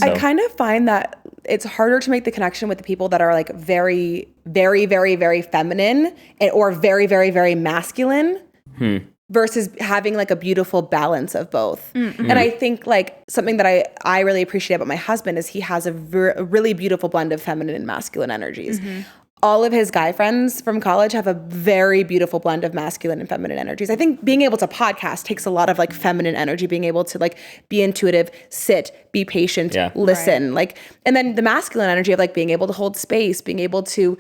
So. I kind of find that it's harder to make the connection with the people that are like very, very, very, very feminine or very, very, very masculine versus having like a beautiful balance of both. And I think like something that I really appreciate about my husband is he has a really beautiful blend of feminine and masculine energies. All of his guy friends from college have a very beautiful blend of masculine and feminine energies. I think being able to podcast takes a lot of like feminine energy, being able to like be intuitive, sit, be patient, listen, like, and then the masculine energy of like being able to hold space, being able to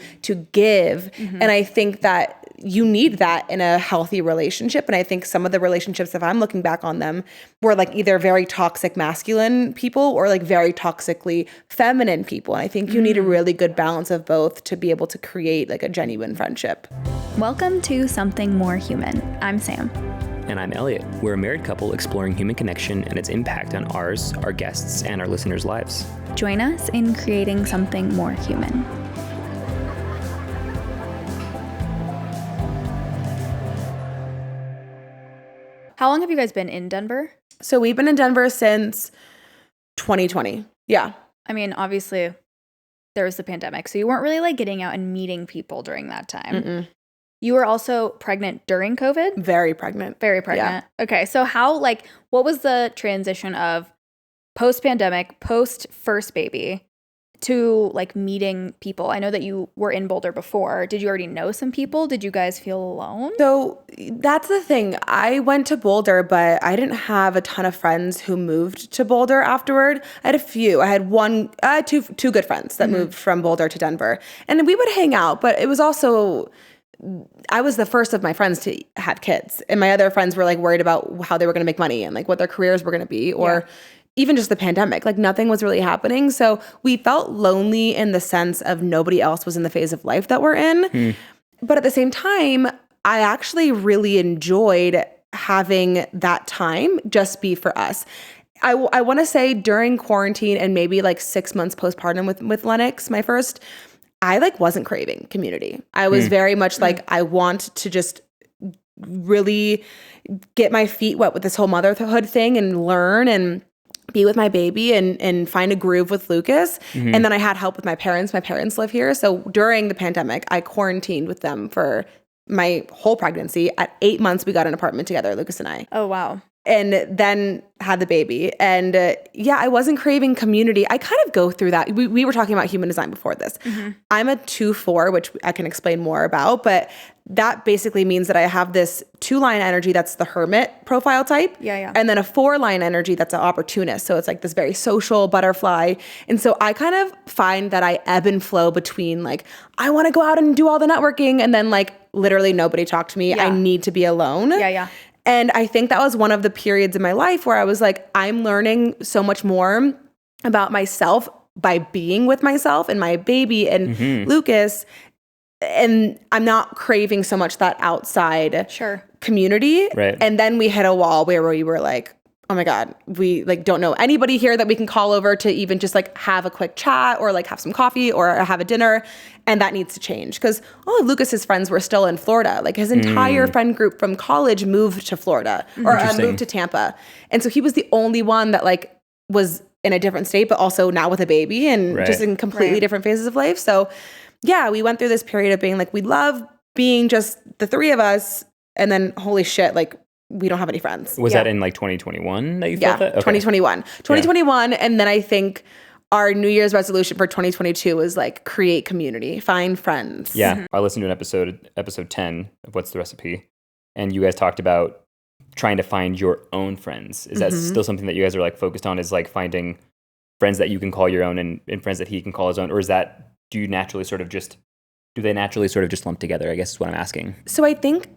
give. And I think that you need that in a healthy relationship. And I think some of the relationships, if I'm looking back on them, were like either very toxic masculine people or like very toxically feminine people. And I think you need a really good balance of both to be able to create like a genuine friendship. Welcome to Something More Human. I'm Sam. And I'm Elliot. We're a married couple exploring human connection and its impact on ours, our guests, and our listeners' lives. Join us in creating something more human. How long have you guys been in Denver? So we've been in Denver since 2020. Yeah. I mean, obviously, there was the pandemic, so you weren't really like getting out and meeting people during that time. You were also pregnant during COVID? Very pregnant. Very pregnant. Yeah. Okay, so what was the transition of post-pandemic, post-first baby to like meeting people? I know that you were in Boulder before. Did you already know some people? Did you guys feel alone? So that's the thing. I went to Boulder, but I didn't have a ton of friends who moved to Boulder afterward. I had a few. I had two good friends that moved from Boulder to Denver. And we would hang out, but it was also, I was the first of my friends to have kids. And my other friends were like worried about how they were going to make money and like what their careers were going to be, or even just the pandemic, like nothing was really happening. So we felt lonely in the sense of nobody else was in the phase of life that we're in. But at the same time, I actually really enjoyed having that time just be for us. I want to say during quarantine and maybe like 6 months postpartum with Lennox, my first, I like wasn't craving community. I was very much like, I want to just really get my feet wet with this whole motherhood thing and learn and be with my baby and find a groove with Lucas. And then I had help with my parents. My parents live here. So during the pandemic, I quarantined with them for my whole pregnancy. At 8 months, we got an apartment together, Lucas and I. Oh, wow. And then had the baby. And I wasn't craving community. I kind of go through that. We were talking about human design before this. I'm a 2-4, which I can explain more about. But that basically means that I have this 2-line energy that's the hermit profile type. And then a 4-line energy that's an opportunist. So it's like this very social butterfly. And so I kind of find that I ebb and flow between like, I want to go out and do all the networking. And then like literally nobody talk to me. I need to be alone. And I think that was one of the periods in my life where I was like, I'm learning so much more about myself by being with myself and my baby and Lucas. And I'm not craving so much that outside community. And then we hit a wall where we were like, oh my God, we like don't know anybody here that we can call over to even just like have a quick chat or like have some coffee or have a dinner. And that needs to change because all of Lucas's friends were still in Florida. Like his entire friend group from college moved to Florida or moved to Tampa. And so he was the only one that like was in a different state, but also now with a baby and just in completely different phases of life. So yeah, we went through this period of being like, we love being just the three of us. And then holy shit, like we don't have any friends. Was that in like 2021 that you felt that? Okay. 2021. 2021. And then I think our New Year's resolution for 2022 was like create community, find friends. Yeah. I listened to an episode 10 of What's the Recipe? And you guys talked about trying to find your own friends. Is that still something that you guys are like focused on, is like finding friends that you can call your own and friends that he can call his own? Or is that, do they naturally sort of just lump together, I guess is what I'm asking. So I think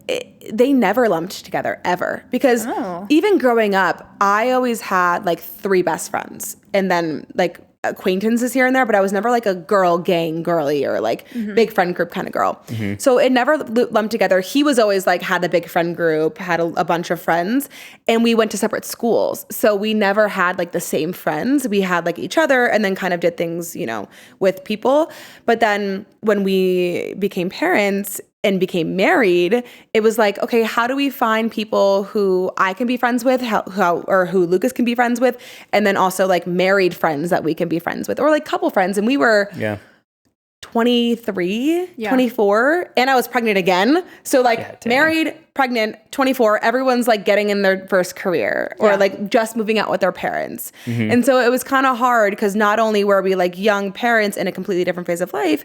they never lumped together ever because even growing up, I always had like 3 best friends and then like acquaintances here and there, but I was never like a girl gang girly or like big friend group kind of girl. So it never lumped together. He was always like had a big friend group, had a bunch of friends, and we went to separate schools. So we never had like the same friends. We had like each other and then kind of did things, you know, with people. But then when we became parents, and became married, it was like, okay, how do we find people who I can be friends with, or who Lucas can be friends with, and then also like married friends that we can be friends with, or like couple friends. And we were 23, 24, and I was pregnant again. So like married, pregnant, 24, everyone's like getting in their first career or like just moving out with their parents. And so it was kind of hard because not only were we like young parents in a completely different phase of life,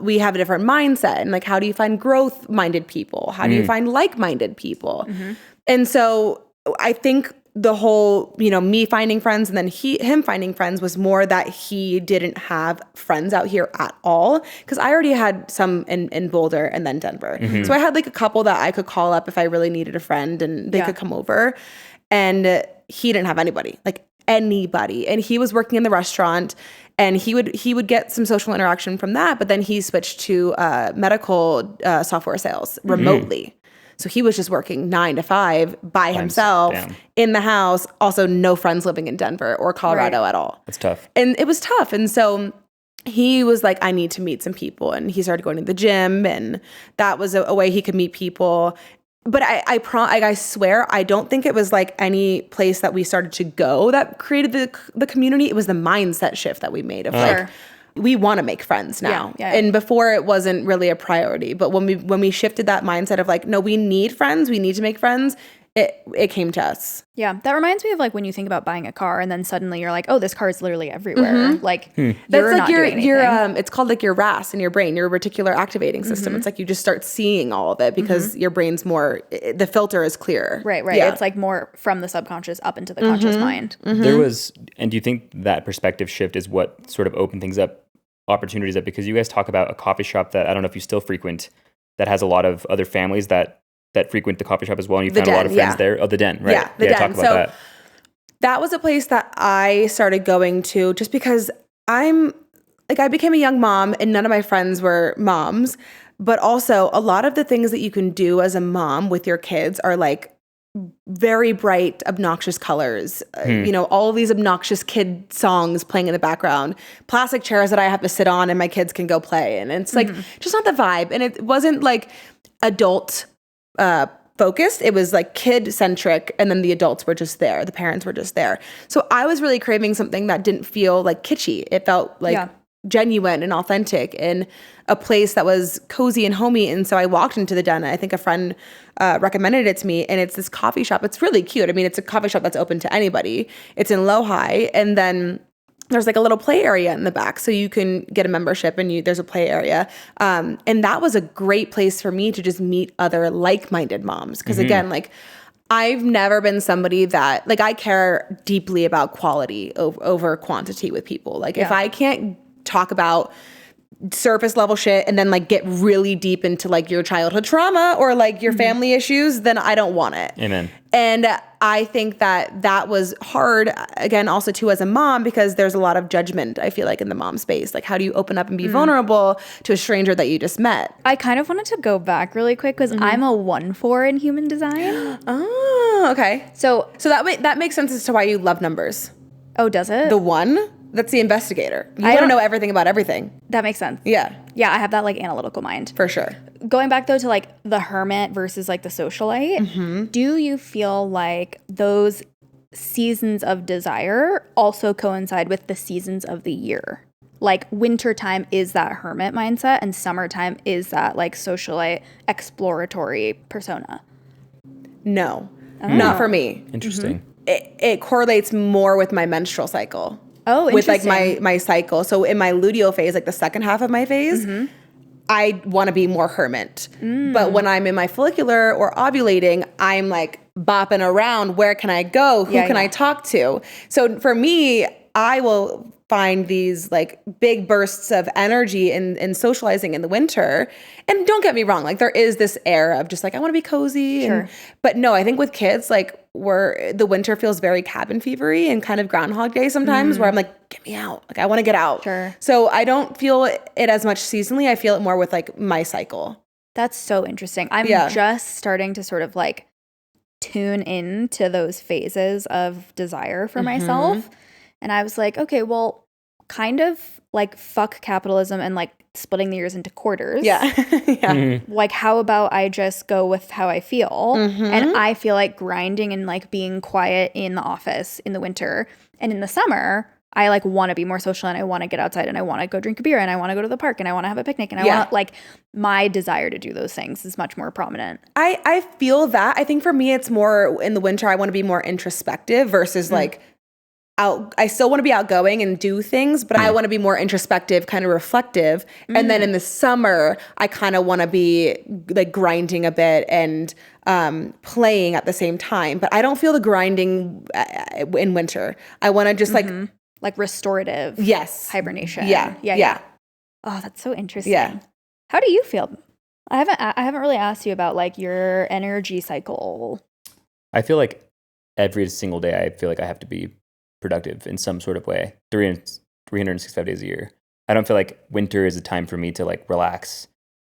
we have a different mindset. And like, how do you find growth-minded people? How do you find like-minded people? And so I think the whole, me finding friends and then him finding friends was more that he didn't have friends out here at all. Because I already had some in Boulder and then Denver. So I had like a couple that I could call up if I really needed a friend and they could come over. And he didn't have anybody. And he was working in the restaurant and he would get some social interaction from that. But then he switched to medical software sales remotely. So he was just working 9 to 5 by himself in the house. Also, no friends living in Denver or Colorado at all. That's tough. And it was tough. And so he was like, I need to meet some people. And he started going to the gym. And that was a way he could meet people. But I swear, I don't think it was like any place that we started to go that created the community. It was the mindset shift that we made of like, we want to make friends now. And before it wasn't really a priority. But when we shifted that mindset of like, no, we need friends, we need to make friends, it came to us. Yeah. That reminds me of like when you think about buying a car and then suddenly you're like, oh, this car is literally everywhere. Like you're That's not doing anything. It's called like your RAS in your brain, your reticular activating system. It's like you just start seeing all of it because your brain's the filter is clearer. Right. Yeah. It's like more from the subconscious up into the conscious mind. There was, and do you think that perspective shift is what sort of opened things up, opportunities up? Because you guys talk about a coffee shop that I don't know if you still frequent, that has a lot of other families that frequent the coffee shop as well, and you found a lot of friends there. Oh, the Den, right? Yeah, the Den. Talk about that. That was a place that I started going to just because I became a young mom and none of my friends were moms, but also a lot of the things that you can do as a mom with your kids are like very bright, obnoxious colors, all of these obnoxious kid songs playing in the background, plastic chairs that I have to sit on and my kids can go play. And it's like, just not the vibe. And it wasn't like adult focused. It was like kid centric. And then the adults were just there. The parents were just there. So I was really craving something that didn't feel like kitschy. It felt like genuine and authentic and a place that was cozy and homey. And so I walked into the Den. I think a friend recommended it to me, and it's this coffee shop. It's really cute. I mean, it's a coffee shop that's open to anybody. It's in Lowhigh, and then there's like a little play area in the back, so you can get a membership and there's a play area. And that was a great place for me to just meet other like-minded moms. Because again, like I've never been somebody that like I care deeply about quality over quantity with people. Like if I can't talk about surface level shit and then like get really deep into like your childhood trauma or like your family issues, then I don't want it. Amen. And I think that was hard, again, also too as a mom, because there's a lot of judgment, I feel like, in the mom space. Like, how do you open up and be vulnerable to a stranger that you just met? I kind of wanted to go back really quick because I'm a 1-4 in human design. Oh, okay. So that makes sense as to why you love numbers. Oh, does it? The 1? That's the investigator. You want to know everything about everything. That makes sense. Yeah. Yeah, I have that like analytical mind. For sure. Going back though to like the hermit versus like the socialite, do you feel like those seasons of desire also coincide with the seasons of the year? Like wintertime is that hermit mindset and summertime is that like socialite exploratory persona? No, not for me. Interesting. It correlates more with my menstrual cycle. Oh, interesting. With like my cycle. So in my luteal phase, like the second half of my phase, I want to be more hermit. But when I'm in my follicular or ovulating, I'm like bopping around. Where can I go? Who can I talk to? So for me, I will find these like big bursts of energy in socializing in the winter. And don't get me wrong, like there is this air of just like, I want to be cozy. Sure. But no, I think with kids, like the winter feels very cabin fevery and kind of Groundhog Day sometimes where I'm like, get me out. Like I want to get out. Sure. So I don't feel it as much seasonally. I feel it more with like my cycle. That's so interesting. I'm just starting to sort of like tune in to those phases of desire for myself. And I was like, okay, well, kind of like fuck capitalism and like splitting the years into quarters. Yeah. Yeah. Like, how about I just go with how I feel? And I feel like grinding and like being quiet in the office in the winter, and in the summer, I like want to be more social and I want to get outside and I want to go drink a beer and I want to go to the park and I want to have a picnic and I want to, like, my desire to do those things is much more prominent. I feel that. I think for me, it's more in the winter, I want to be more introspective versus like I still want to be outgoing and do things, but I want to be more introspective, kind of reflective. And then in the summer, I kind of want to be like grinding a bit and playing at the same time. But I don't feel the grinding in winter. I want to just like restorative. Yes. Hibernation. Yeah. Oh, that's so interesting. Yeah. How do you feel? I haven't really asked you about like your energy cycle. I feel like every single day I feel like I have to be productive in some sort of way, 365 days a year. I don't feel like winter is a time for me to like relax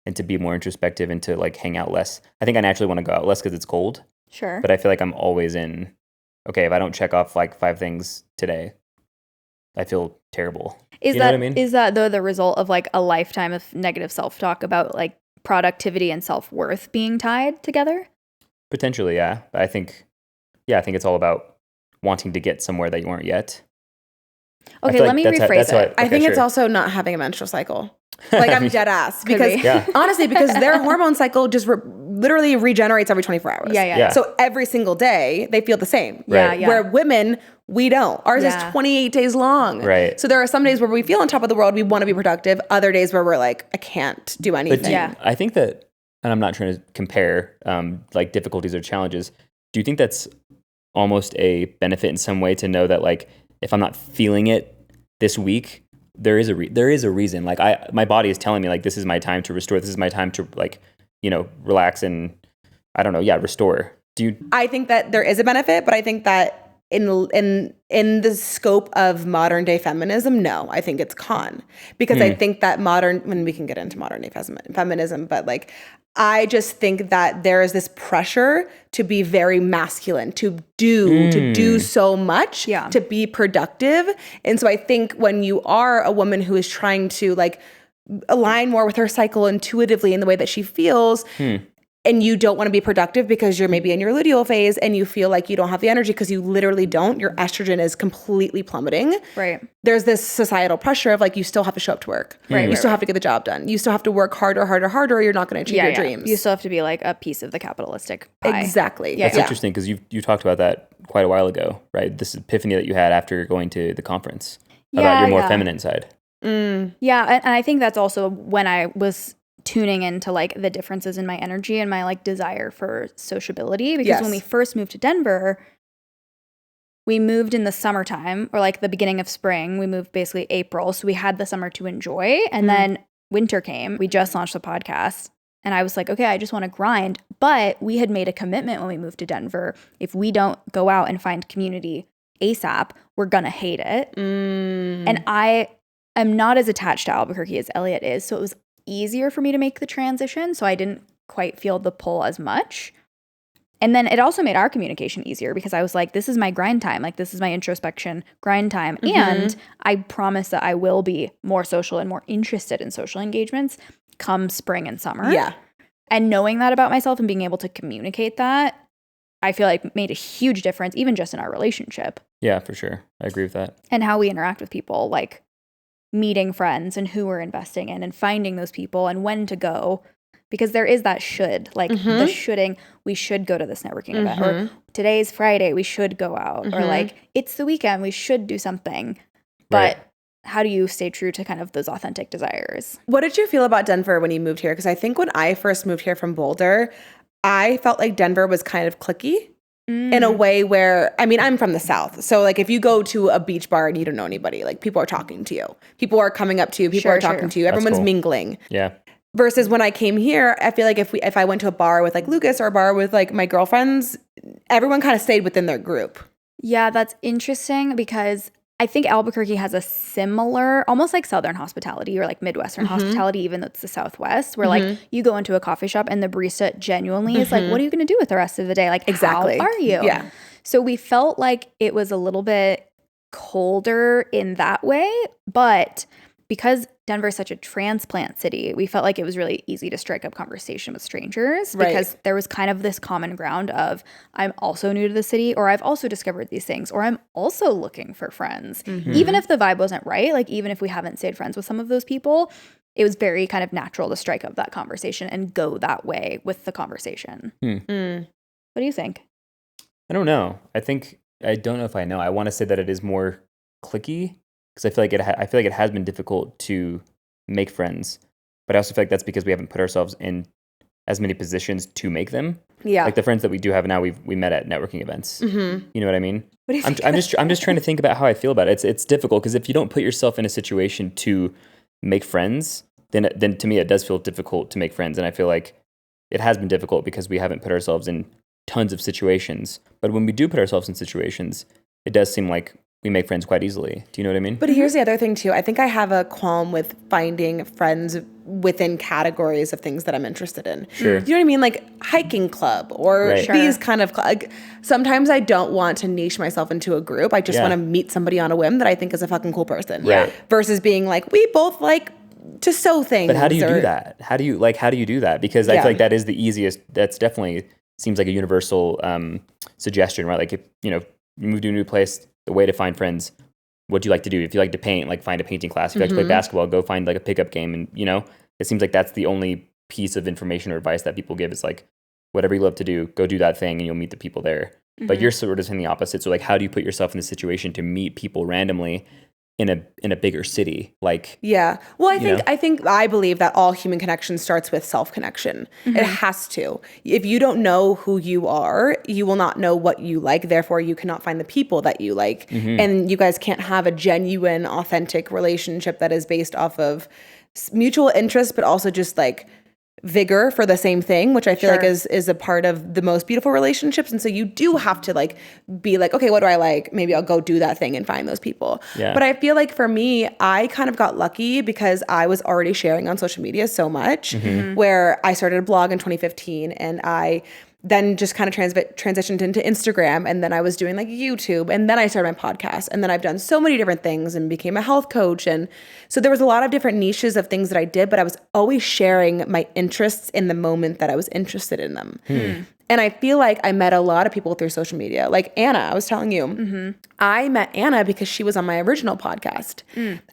and to be more introspective and to like hang out less. I think I naturally want to go out less because it's cold. Sure. But I feel like I'm always in, okay, if I don't check off like 5 things today, I feel terrible. Is you know what I mean? Is that though the result of like a lifetime of negative self-talk about like productivity and self-worth being tied together? Potentially, yeah. But I think it's all about wanting to get somewhere that you aren't yet. Okay, let me rephrase it. I think it's also not having a menstrual cycle. Like I'm dead ass because honestly, because their hormone cycle just literally regenerates every 24 hours. Yeah. So every single day they feel the same. Right. Where women, we don't. Ours is 28 days long. Right. So there are some days where we feel on top of the world, we want to be productive. Other days where we're like, I can't do anything. But I think that, and I'm not trying to compare like difficulties or challenges. Do you think that's almost a benefit in some way to know that like if I'm not feeling it this week, there is a reason. Like my body is telling me like this is my time to restore. This is my time to like, you know, relax and I don't know, restore. I think that there is a benefit, but I think that in the scope of modern day feminism, no, I think it's con because I think that when we can get into modern day feminism, but like I just think that there is this pressure to be very masculine, to do so much, to be productive. And so I think when you are a woman who is trying to like align more with her cycle intuitively in the way that she feels, and you don't want to be productive because you're maybe in your luteal phase and you feel like you don't have the energy because you literally don't, your estrogen is completely plummeting. Right. There's this societal pressure of like, you still have to show up to work. Right. You still have to get the job done. You still have to work harder, or you're not going to achieve your dreams. You still have to be like a piece of the capitalistic pie. Exactly. That's interesting because you talked about that quite a while ago, right? This epiphany that you had after going to the conference about your more feminine side. Yeah. And I think that's also when I was tuning into like the differences in my energy and my like desire for sociability, because when we first moved to Denver, we moved in the summertime or like the beginning of spring. We moved basically April, so we had the summer to enjoy, and then winter came. We just launched the podcast and I was like, okay, I just want to grind. But we had made a commitment when we moved to Denver, if we don't go out and find community ASAP, we're gonna hate it. And I am not as attached to Albuquerque as Elliot is, so it was easier for me to make the transition, so I didn't quite feel the pull as much. And then it also made our communication easier because I was like, this is my grind time, like this is my introspection grind time, and I promise that I will be more social and more interested in social engagements come spring and summer. And knowing that about myself and being able to communicate that, I feel like made a huge difference, even just in our relationship. Yeah, for sure. I agree with that. And how we interact with people, like meeting friends and who we're investing in and finding those people and when to go, because there is that should, like the shoulding, we should go to this networking event, or today's Friday, we should go out, or like it's the weekend, we should do something. But how do you stay true to kind of those authentic desires? What did you feel about Denver when you moved here? Because I think when I first moved here from Boulder, I felt like Denver was kind of cliquey. In a way where, I mean, I'm from the South. So like if you go to a beach bar and you don't know anybody, like people are talking to you. People are coming up to you. People are talking to you. Everyone's mingling. Yeah. Versus when I came here, I feel like if I went to a bar with like Lucas or a bar with like my girlfriends, everyone kind of stayed within their group. Yeah, that's interesting because I think Albuquerque has a similar, almost like Southern hospitality or like Midwestern hospitality, even though it's the Southwest, where like you go into a coffee shop and the barista genuinely is like, what are you going to do with the rest of the day? Like, how are you? Yeah. So we felt like it was a little bit colder in that way, but because Denver is such a transplant city, we felt like it was really easy to strike up conversation with strangers because there was kind of this common ground of I'm also new to the city, or I've also discovered these things, or I'm also looking for friends. Even if the vibe wasn't right, like even if we haven't stayed friends with some of those people, it was very kind of natural to strike up that conversation and go that way with the conversation. What do you think? I don't know. I don't know if I know. I want to say that it is more cliquey because I feel like it has been difficult to make friends, but I also feel like that's because we haven't put ourselves in as many positions to make them. Yeah. Like the friends that we do have now, we met at networking events. You know what I mean? What do you think? I'm just trying to think about how I feel about it. It's difficult because if you don't put yourself in a situation to make friends, then to me it does feel difficult to make friends, and I feel like it has been difficult because we haven't put ourselves in tons of situations. But when we do put ourselves in situations, it does seem like we make friends quite easily. Do you know what I mean? But here's the other thing too. I think I have a qualm with finding friends within categories of things that I'm interested in. Sure. Do you know what I mean? Like hiking club or these kind of like, sometimes I don't want to niche myself into a group. I just want to meet somebody on a whim that I think is a fucking cool person. Right. Versus being like, we both like to sew things. But how do you do that? How do you do that? Because I feel like that is the easiest. That's definitely seems like a universal suggestion, right? Like if you move to a new place, the way to find friends, what do you like to do? If you like to paint, like find a painting class. If you like to play basketball, go find like a pickup game. And it seems like that's the only piece of information or advice that people give is like, whatever you love to do, go do that thing and you'll meet the people there. But you're sort of saying the opposite. So like, how do you put yourself in the situation to meet people randomly in a bigger city? Like, well, I believe that all human connection starts with self-connection. It has to. If you don't know who you are, you will not know what you like. Therefore, you cannot find the people that you like. And you guys can't have a genuine, authentic relationship that is based off of mutual interest, but also just like vigor for the same thing, which I feel like is a part of the most beautiful relationships. And so you do have to like be like, okay, what do I like? Maybe I'll go do that thing and find those people. But I feel like for me, I kind of got lucky because I was already sharing on social media so much, where I started a blog in 2015 and I then just kind of transitioned into Instagram, and then I was doing like YouTube, and then I started my podcast, and then I've done so many different things and became a health coach. And so there was a lot of different niches of things that I did, but I was always sharing my interests in the moment that I was interested in them. And I feel like I met a lot of people through social media. Like Anna, I was telling you, I met Anna because she was on my original podcast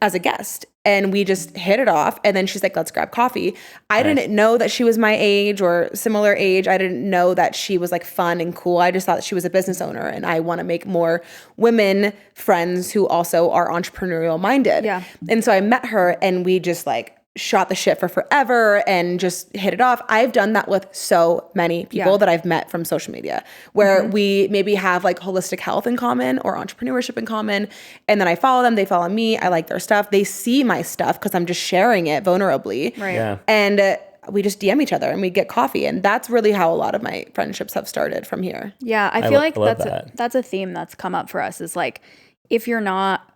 as a guest. And we just hit it off. And then she's like, let's grab coffee. I didn't know that she was my age or similar age. I didn't know that she was like fun and cool. I just thought that she was a business owner. And I want to make more women friends who also are entrepreneurial minded. And so I met her and we just like shot the shit for forever and just hit it off. I've done that with so many people that I've met from social media, where we maybe have like holistic health in common or entrepreneurship in common. And then I follow them, they follow me, I like their stuff. They see my stuff because I'm just sharing it vulnerably. And we just DM each other and we get coffee. And that's really how a lot of my friendships have started from here. Yeah, I feel like that's a theme that's come up for us is like, if you're not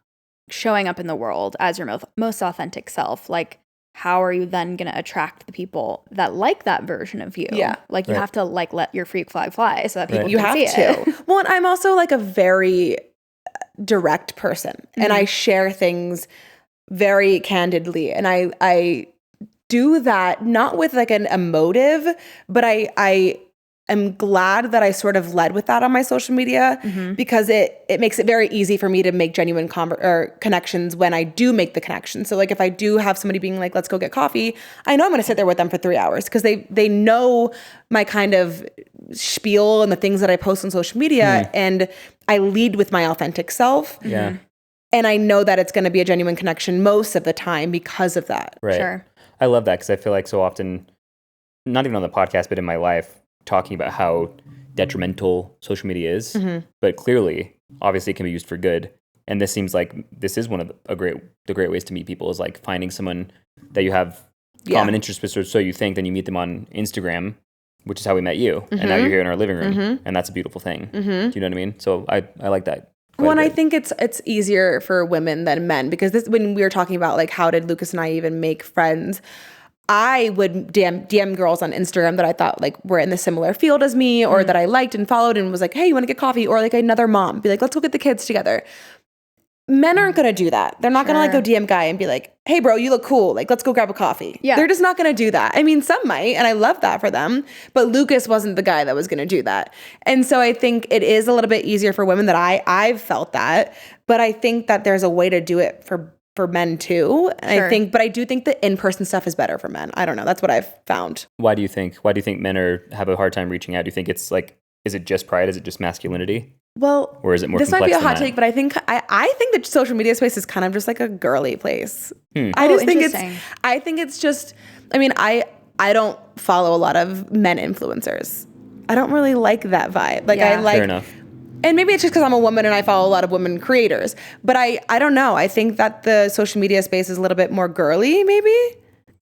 showing up in the world as your most authentic self, like how are you then going to attract the people that like that version of you? Like you have to like let your freak flag fly so that people can see it. Well, and I'm also like a very direct person and I share things very candidly. And I do that not with like an emotive, but I am glad that I sort of led with that on my social media because it makes it very easy for me to make genuine connections when I do make the connection. So like if I do have somebody being like, let's go get coffee, I know I'm going to sit there with them for 3 hours because they know my kind of spiel and the things that I post on social media and I lead with my authentic self. And I know that it's going to be a genuine connection most of the time because of that. I love that because I feel like so often, not even on the podcast, but in my life, talking about how detrimental social media is, but clearly, obviously, it can be used for good. And this seems like this is one of the great ways to meet people is like finding someone that you have common interests with, or so you think. Then you meet them on Instagram, which is how we met you, and now you're here in our living room, and that's a beautiful thing. Do you know what I mean? So I like that. Well, and I think it's easier for women than men because when we were talking about like how did Lucas and I even make friends. I would DM girls on Instagram that I thought like were in the similar field as me or that I liked and followed and was like, hey, you want to get coffee? Or like another mom, be like, let's go get the kids together. men aren't going to do that. They're not going to like go DM guy and be like, hey bro, you look cool. Like, let's go grab a coffee. Yeah. They're just not going to do that. I mean, some might, and I love that for them, but Lucas wasn't the guy that was going to do that. And so I think it is a little bit easier for women that I've felt that, but I think that there's a way to do it for men too. And I do think the in-person stuff is better for men. I don't know. That's what I've found. Why do you think men have a hard time reaching out? Do you think it's like, is it just pride? Is it just masculinity? Well, or is it more this complex might be a hot than that? take, but I think the social media space is kind of just like a girly place. I think it's just, I mean, I don't follow a lot of men influencers. I don't really like that vibe. Like I like, fair enough. And maybe it's just because I'm a woman and I follow a lot of women creators, but I don't know. I think that the social media space is a little bit more girly, maybe.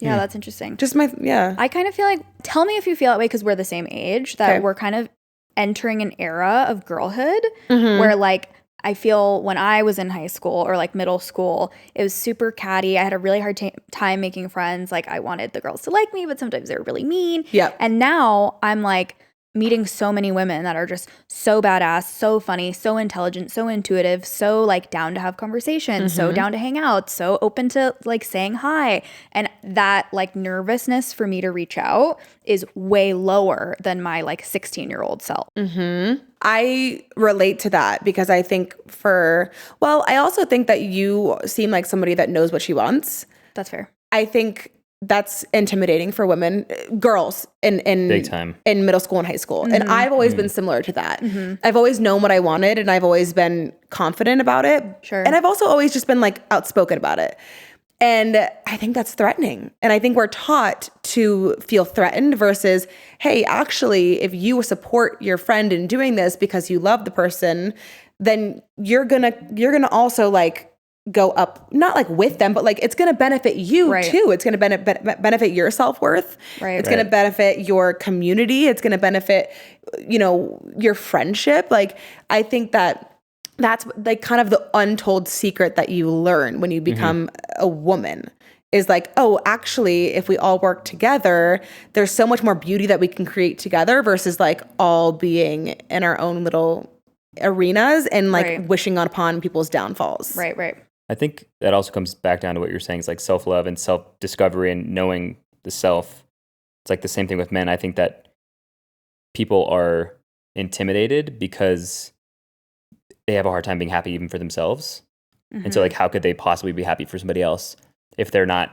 Yeah, that's interesting. I kind of feel like, tell me if you feel that way, because we're the same age, that we're kind of entering an era of girlhood where like I feel when I was in high school or like middle school, it was super catty. I had a really hard time making friends. Like I wanted the girls to like me, but sometimes they were really mean. Yeah. And now I'm like meeting so many women that are just so badass, so funny, so intelligent, so intuitive, so like down to have conversations, so down to hang out, so open to like saying hi. And that like nervousness for me to reach out is way lower than my like 16-year-old self. I relate to that because I think I also think that you seem like somebody that knows what she wants. That's fair. I think that's intimidating for women, girls in big time in middle school and high school. And I've always been similar to that. I've always known what I wanted and I've always been confident about it. Sure. And I've also always just been like outspoken about it. And I think that's threatening. And I think we're taught to feel threatened versus, hey, actually, if you support your friend in doing this because you love the person, then you're gonna also like go up, not like with them, but like it's going to benefit you too. It's going to benefit your self-worth. It's going to benefit your community. It's going to benefit, your friendship. Like, I think that's like kind of the untold secret that you learn when you become a woman is like, oh, actually, if we all work together, there's so much more beauty that we can create together versus like all being in our own little arenas and like wishing upon people's downfalls. Right. I think that also comes back down to what you're saying is like self-love and self-discovery and knowing the self. It's like the same thing with men. I think that people are intimidated because they have a hard time being happy even for themselves. And so like, how could they possibly be happy for somebody else if they're not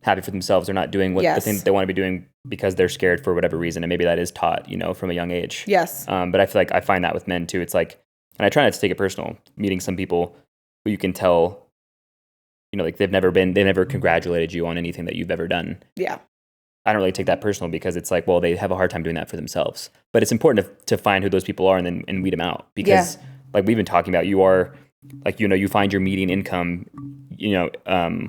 happy for themselves? They're not doing what the thing that they want to be doing because they're scared for whatever reason. And maybe that is taught, from a young age. Yes. But I feel like I find that with men too. It's like, and I try not to take it personal, meeting some people who you can tell, like they've never congratulated you on anything that you've ever done. Yeah. I don't really take that personal because it's like, well, they have a hard time doing that for themselves. But it's important to find who those people are and weed them out because like we've been talking about, you are like, you find your median income,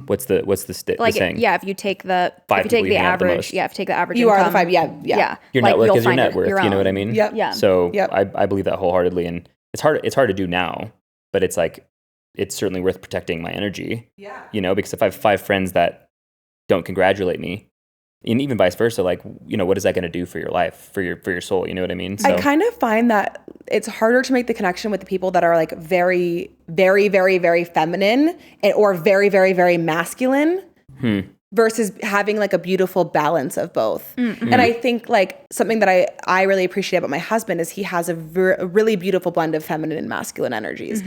what's the saying? Yeah. If you take the average, if you take the average you income, are the 5. Yeah. Your like, network is your net worth. You know what I mean? Yep. Yeah. So I believe that wholeheartedly. And it's hard to do now, but it's like, it's certainly worth protecting my energy. Yeah. Because if I have 5 friends that don't congratulate me, and even vice versa, like, what is that going to do for your life, for your soul? You know what I mean? So, I kind of find that it's harder to make the connection with the people that are like very, very, very, very feminine or very, very, very masculine versus having like a beautiful balance of both. And I think like something that I really appreciate about my husband is he has a really beautiful blend of feminine and masculine energies.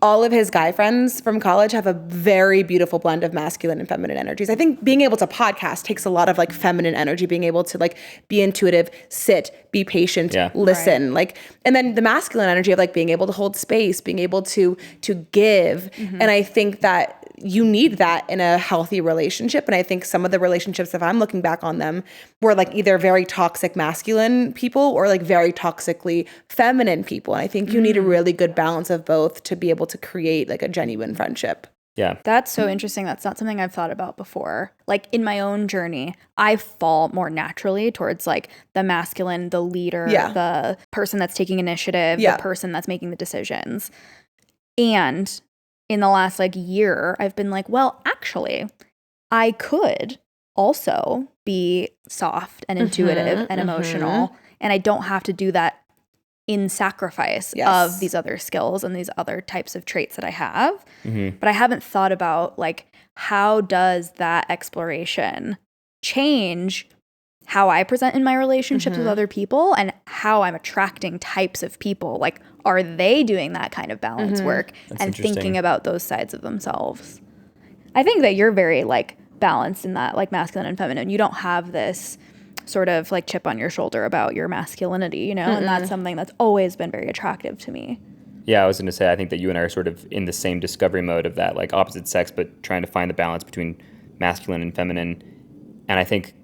All of his guy friends from college have a very beautiful blend of masculine and feminine energies. I think being able to podcast takes a lot of like feminine energy, being able to like be intuitive, sit, be patient, listen, like, and then the masculine energy of like being able to hold space, being able to give. And I think that you need that in a healthy relationship. And I think some of the relationships, if I'm looking back on them, were like either very toxic masculine people or like very toxically feminine people. And I think you need a really good balance of both to be able to create like a genuine friendship. Yeah. That's so interesting. That's not something I've thought about before. Like in my own journey, I fall more naturally towards like the masculine, the leader, the person that's taking initiative, the person that's making the decisions. And in the last like year, I've been like, well, actually, I could also be soft and intuitive and emotional, and I don't have to do that in sacrifice Yes. of these other skills and these other types of traits that I have. But I haven't thought about like, how does that exploration change how I present in my relationships with other people and how I'm attracting types of people? Like, are they doing that kind of balance work and thinking about those sides of themselves? I think that you're very like balanced in that, like masculine and feminine. You don't have this sort of like chip on your shoulder about your masculinity, you know? And that's something that's always been very attractive to me. Yeah, I was going to say, I think that you and I are sort of in the same discovery mode of that, like opposite sex, but trying to find the balance between masculine and feminine. And I think,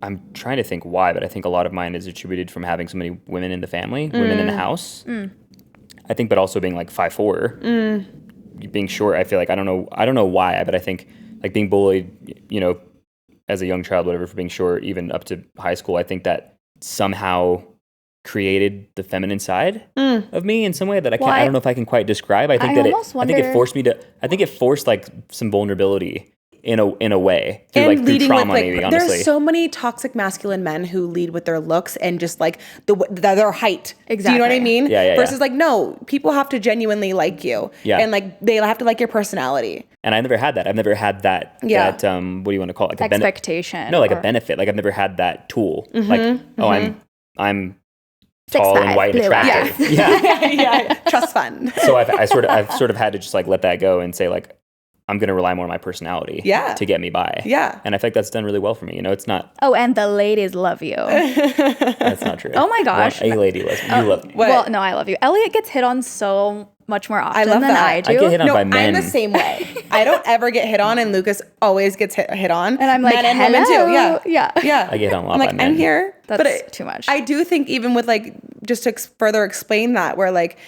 I'm trying to think why, but I think a lot of mine is attributed from having so many women in the family, women in the house. I think, but also being like 5'4", being short. I feel like I don't know why, but I think like being bullied, you know, as a young child, whatever, for being short, even up to high school. I think that somehow created the feminine side of me in some way that I don't know if I can quite describe. I think it forced like some vulnerability in a way through, and like leading through trauma, with like maybe, honestly. there's so many toxic masculine men who lead with their looks and just like their height. Exactly. Do you know what I mean? Yeah. Versus like, no, people have to genuinely like you. Yeah. And like they have to like your personality. And I never had that. I've never had that. Yeah. That what do you want to call it? Like Expectation. a benefit. Like I've never had that tool. Like I'm tall and white and attractive. Yeah. Trust fund. So I've sort of had to just like let that go and say like, I'm going to rely more on my personality to get me by. Yeah. And I think that's done really well for me. You know, it's not. Oh, and the ladies love you. That's not true. Oh my gosh. Well, a lady loves me. You love me. Well, no, I love you. Elliot gets hit on so much more often than I do. I get hit on by men. I'm the same way. I don't ever get hit on, and Lucas always gets hit on. And I'm like, men and women too. hello. Yeah. I get hit on a lot I'm like, by men. I'm here. That's too much. I do think even with like, just to further explain that, where like,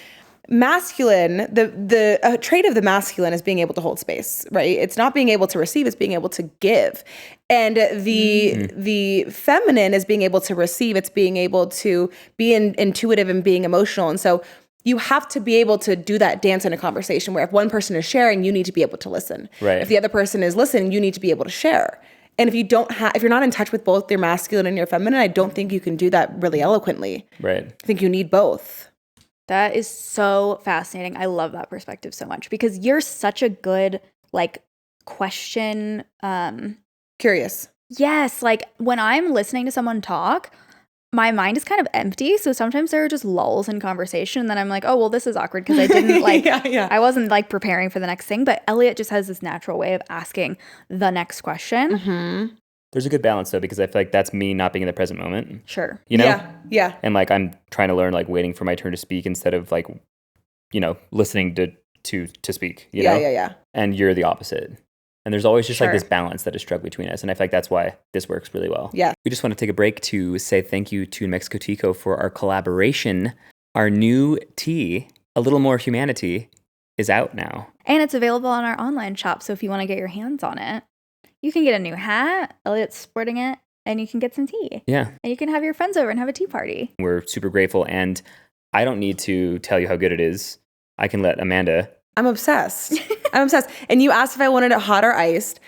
masculine, the trait of the masculine is being able to hold space, right? It's not being able to receive, it's being able to give. And the feminine is being able to receive, it's being able to be intuitive and being emotional. And so you have to be able to do that dance in a conversation where if one person is sharing, you need to be able to listen. Right. If the other person is listening, you need to be able to share. And if you're not in touch with both your masculine and your feminine, I don't think you can do that really eloquently. Right. I think you need both. That is so fascinating. I love that perspective so much because you're such a good like question. Curious. Yes, like when I'm listening to someone talk, my mind is kind of empty. So sometimes there are just lulls in conversation. And then I'm like, oh, well, this is awkward because I didn't like, I wasn't like preparing for the next thing. But Elliot just has this natural way of asking the next question. There's a good balance though, because I feel like that's me not being in the present moment. Sure. You know? Yeah. And like I'm trying to learn like waiting for my turn to speak instead of like, you know, listening to speak. You know? Yeah. And you're the opposite. And there's always just like Sure. this balance that is struck between us. And I feel like that's why this works really well. Yeah. We just want to take a break to say thank you to Mexico Tico for our collaboration. Our new tea, A Little More Humanity, is out now. And it's available on our online shop. So if you want to get your hands on it, you can get a new hat. Elliot's sporting it. And you can get some tea. Yeah. And you can have your friends over and have a tea party. We're super grateful. And I don't need to tell you how good it is. I can let Amanda. I'm obsessed. And you asked if I wanted it hot or iced.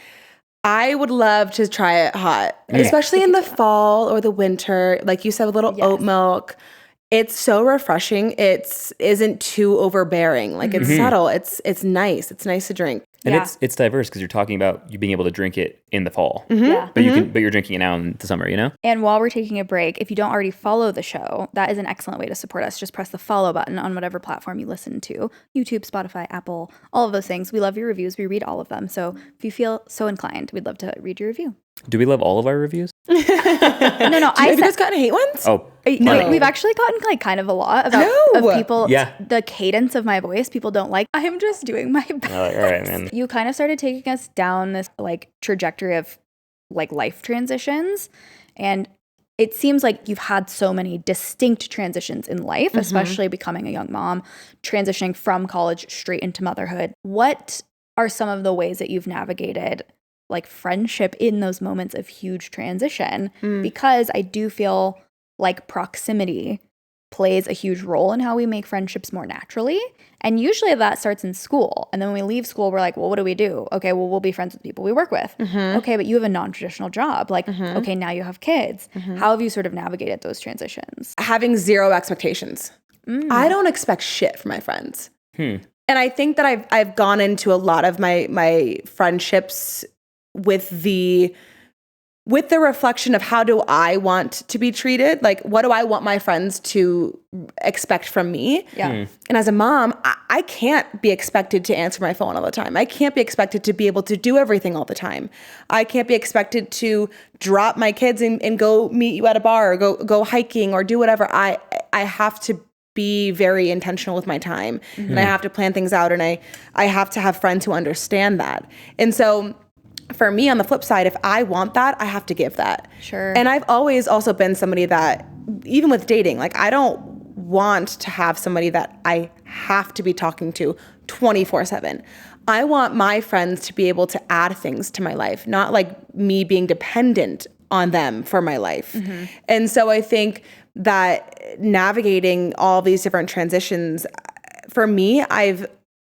I would love to try it hot, especially in the fall or the winter. Like you said, with a little oat milk. It's so refreshing. It isn't too overbearing. Like it's subtle. It's nice. It's nice to drink. And it's diverse because you're talking about you being able to drink it in the fall. Yeah. But you're drinking it now in the summer, you know? And while we're taking a break, if you don't already follow the show, that is an excellent way to support us. Just press the follow button on whatever platform you listen to. YouTube, Spotify, Apple, all of those things. We love your reviews. We read all of them. So if you feel so inclined, we'd love to read your review. Do we love all of our reviews? No. Have you guys gotten hate ones? Oh, no. We've actually gotten like kind of a lot about of people. Yeah. The cadence of my voice, people don't like. I'm just doing my best. all right, man. You kind of started taking us down this like trajectory of like life transitions, and it seems like you've had so many distinct transitions in life, especially becoming a young mom, transitioning from college straight into motherhood. What are some of the ways that you've navigated like friendship in those moments of huge transition? Because I do feel like proximity plays a huge role in how we make friendships more naturally. And usually that starts in school. And then when we leave school, we're like, well, what do we do? Okay, well, we'll be friends with people we work with. Okay, but you have a non-traditional job. Like, okay, now you have kids. How have you sort of navigated those transitions? Having zero expectations. I don't expect shit from my friends. And I think that I've gone into a lot of my friendships with the reflection of how do I want to be treated? Like, what do I want my friends to expect from me? Yeah. And as a mom, I can't be expected to answer my phone all the time. I can't be expected to be able to do everything all the time. I can't be expected to drop my kids and go meet you at a bar or go hiking or do whatever. I have to be very intentional with my time and I have to plan things out and I have to have friends who understand that. And so for me, on the flip side, if I want that, I have to give that. Sure. And I've always also been somebody that, even with dating, like I don't want to have somebody that I have to be talking to 24/7. I want my friends to be able to add things to my life, not like me being dependent on them for my life. And so I think that navigating all these different transitions, for me,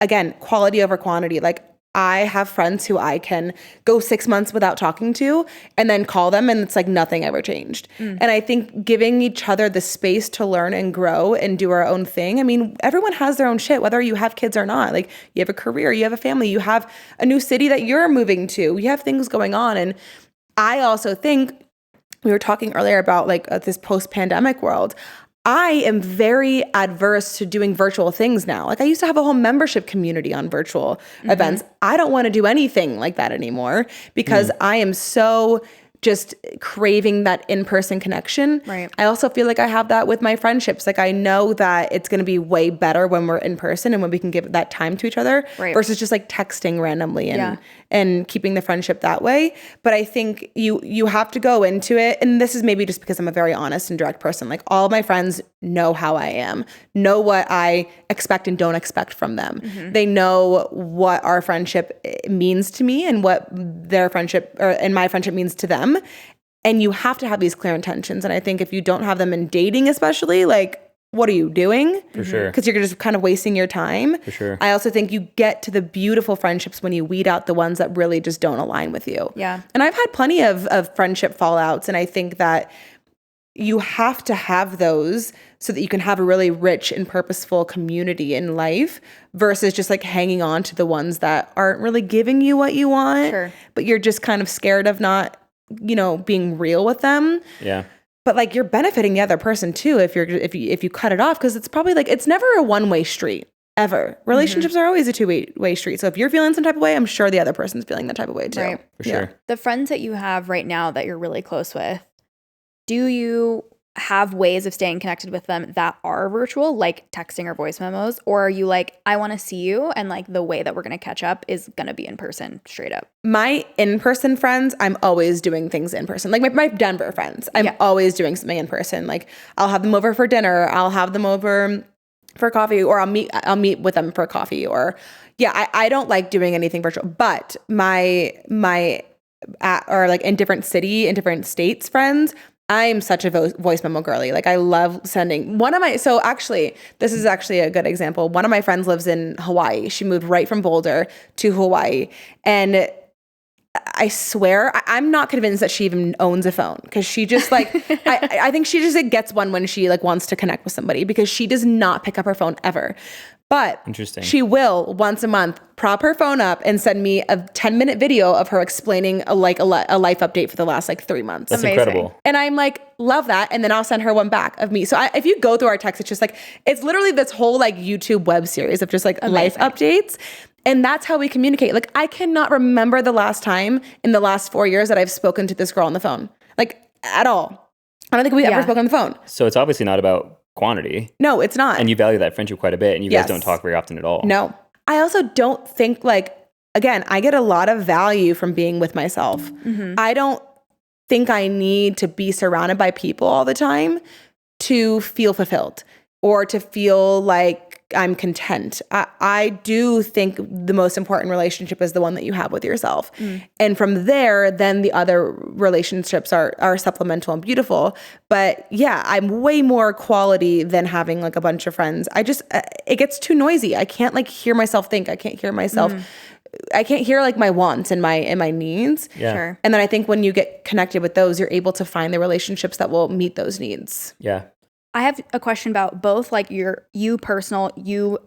again, quality over quantity. Like, I have friends who I can go 6 months without talking to and then call them and it's like nothing ever changed. And I think giving each other the space to learn and grow and do our own thing. I mean, everyone has their own shit, whether you have kids or not. Like, you have a career, you have a family, you have a new city that you're moving to, you have things going on. And I also think, we were talking earlier about like this post-pandemic world. I am very adverse to doing virtual things now. Like, I used to have a whole membership community on virtual events. I don't want to do anything like that anymore because I am so just craving that in-person connection. Right. I also feel like I have that with my friendships. Like, I know that it's going to be way better when we're in person and when we can give that time to each other versus just like texting randomly and keeping the friendship that way. But I think you have to go into it. And this is maybe just because I'm a very honest and direct person. Like, all of my friends know how I am, know what I expect and don't expect from them. They know what our friendship means to me and what their friendship and my friendship means to them. And you have to have these clear intentions. And I think if you don't have them in dating, especially, like, what are you doing? For sure. Because you're just kind of wasting your time. For sure. I also think you get to the beautiful friendships when you weed out the ones that really just don't align with you. Yeah. And I've had plenty of friendship fallouts. And I think that you have to have those so that you can have a really rich and purposeful community in life versus just like hanging on to the ones that aren't really giving you what you want, but you're just kind of scared of not, being real with them. Yeah. But like, you're benefiting the other person too if you cut it off, because it's probably like, it's never a one-way street ever. Relationships are always a two-way street. So if you're feeling some type of way, I'm sure the other person's feeling that type of way too. Right. For sure. The friends that you have right now that you're really close with, do you have ways of staying connected with them that are virtual, like texting or voice memos? Or are you like, I want to see you, and like the way that we're going to catch up is going to be in person straight up? My in-person friends, I'm always doing things in person. Like my Denver friends, I'm always doing something in person. Like, I'll have them over for dinner, I'll have them over for coffee, or I'll meet with them for coffee, or I don't like doing anything virtual. But my or like in different states friends, I'm such a voice memo girly. Like, I love sending so actually, this is actually a good example. One of my friends lives in Hawaii. She moved right from Boulder to Hawaii. And I swear, I'm not convinced that she even owns a phone, because she just like, I think she just gets one when she like wants to connect with somebody, because she does not pick up her phone ever. But she will once a month prop her phone up and send me a 10-minute video of her explaining a life update for the last like 3 months. That's incredible. And I'm like, love that. And then I'll send her one back of me. So if you go through our text, it's just like, it's literally this whole like YouTube web series of just like life updates. And that's how we communicate. Like, I cannot remember the last time in the last 4 years that I've spoken to this girl on the phone, like, at all. I don't think we ever spoke on the phone. So it's obviously not about quantity. No, it's not. And you value that friendship quite a bit, and you guys don't talk very often at all. No. I also don't think, like, again, I get a lot of value from being with myself. I don't think I need to be surrounded by people all the time to feel fulfilled or to feel like I'm content. I do think the most important relationship is the one that you have with yourself. And from there, then the other relationships are supplemental and beautiful. But yeah, I'm way more quality than having like a bunch of friends. It gets too noisy. I can't like hear myself think. I can't hear myself. I can't hear like my wants and my needs. Yeah. Sure. And then I think when you get connected with those, you're able to find the relationships that will meet those needs. Yeah. I have a question about both like you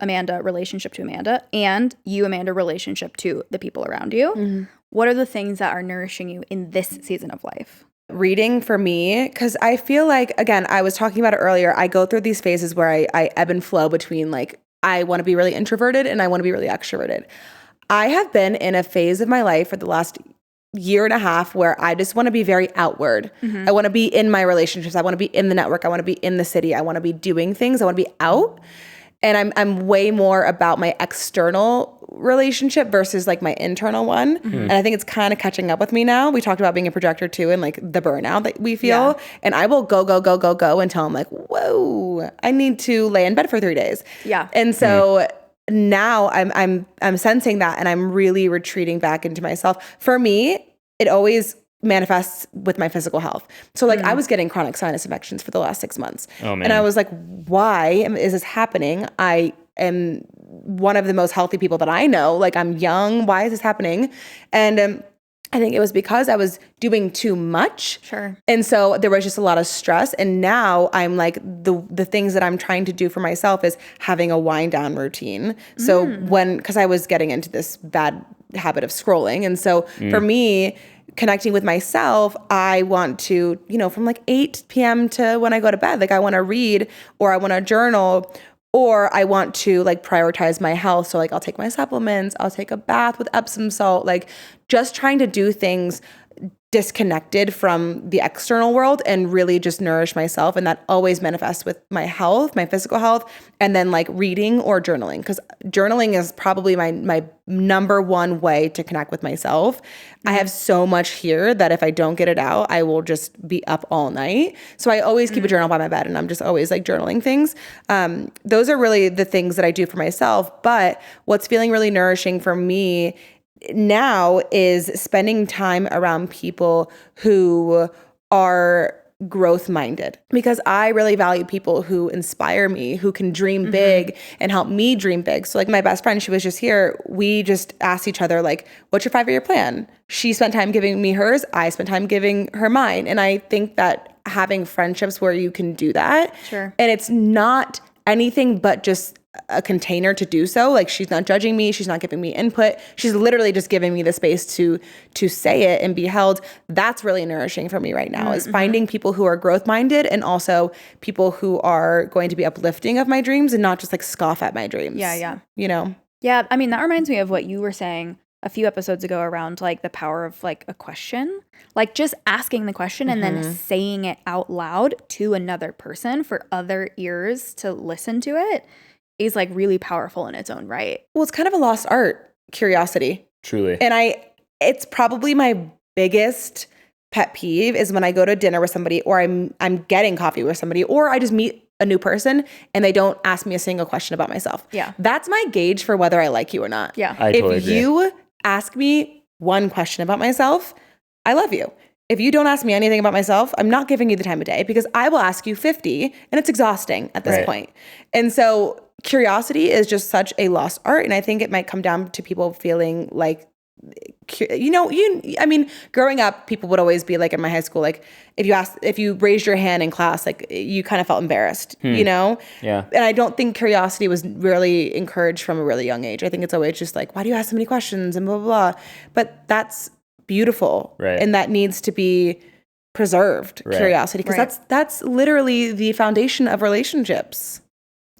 Amanda relationship to Amanda and you Amanda relationship to the people around you. What are the things that are nourishing you in this season of life? Reading for me, because I feel like, again, I was talking about it earlier, I go through these phases where I ebb and flow between like I want to be really introverted and I want to be really extroverted. I have been in a phase of my life for the last year and a half where I just want to be very outward. I want to be in my relationships. I want to be in the network. I want to be in the city. I want to be doing things. I want to be out. And I'm way more about my external relationship versus like my internal one. And I think it's kind of catching up with me now. We talked about being a projector too and like the burnout that we feel. And I will go until I'm like, whoa, I need to lay in bed for 3 days. Yeah. And so now I'm sensing that and I'm really retreating back into myself. For me, it always manifests with my physical health. So like I was getting chronic sinus infections for the last 6 months. Oh, man. And I was like, why is this happening? I am one of the most healthy people that I know. Like I'm young. Why is this happening? And I think it was because I was doing too much. Sure. And so there was just a lot of stress. And now I'm like, the things that I'm trying to do for myself is having a wind down routine. So because I was getting into this bad habit of scrolling. And so for me, connecting with myself, I want to, from like 8 p.m. to when I go to bed, like I want to read or I want to journal or I want to like prioritize my health. So like I'll take my supplements, I'll take a bath with Epsom salt, like just trying to do things disconnected from the external world and really just nourish myself. And that always manifests with my health, my physical health, and then like reading or journaling. Because journaling is probably my number one way to connect with myself. I have so much here that if I don't get it out, I will just be up all night. So I always keep a journal by my bed and I'm just always like journaling things. Those are really the things that I do for myself. But what's feeling really nourishing for me now is spending time around people who are growth minded, because I really value people who inspire me, who can dream big and help me dream big. So like my best friend, she was just here. We just asked each other like, what's your 5-year plan? She spent time giving me hers. I spent time giving her mine. And I think that having friendships where you can do that, Sure. and it's not anything but just a container to do so. Like she's not judging me. She's not giving me input. She's literally just giving me the space to say it and be held. That's really nourishing for me right now is finding people who are growth minded and also people who are going to be uplifting of my dreams and not just like scoff at my dreams. Yeah. Yeah. I mean, that reminds me of what you were saying a few episodes ago around like the power of like a question, like just asking the question and then saying it out loud to another person for other ears to listen to it is like really powerful in its own right. Well, it's kind of a lost art, curiosity. Truly. And it's probably my biggest pet peeve is when I go to dinner with somebody or I'm getting coffee with somebody or I just meet a new person and they don't ask me a single question about myself. Yeah. That's my gauge for whether I like you or not. Yeah. I totally agree. If you ask me one question about myself, I love you. If you don't ask me anything about myself, I'm not giving you the time of day because I will ask you 50 and it's exhausting at this point. And so curiosity is just such a lost art. And I think it might come down to people feeling like, I mean, growing up, people would always be like in my high school, like if you raised your hand in class, like you kind of felt embarrassed, Yeah. And I don't think curiosity was really encouraged from a really young age. I think it's always just like, why do you ask so many questions and blah, blah, blah. But that's beautiful. Right. And that needs to be preserved, curiosity, because that's literally the foundation of relationships.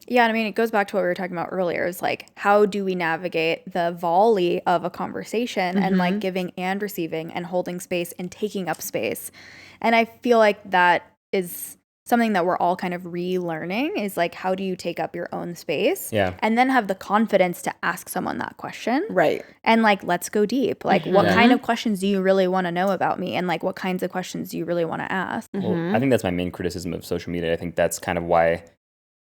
Yeah, and I mean, it goes back to what we were talking about earlier. Is like, how do we navigate the volley of a conversation and like giving and receiving and holding space and taking up space? And I feel like that is something that we're all kind of relearning is like, how do you take up your own space? Yeah. And then have the confidence to ask someone that question. Right. And like, let's go deep. Like, what kind of questions do you really want to know about me? And like, what kinds of questions do you really want to ask? Well, I think that's my main criticism of social media. I think that's kind of why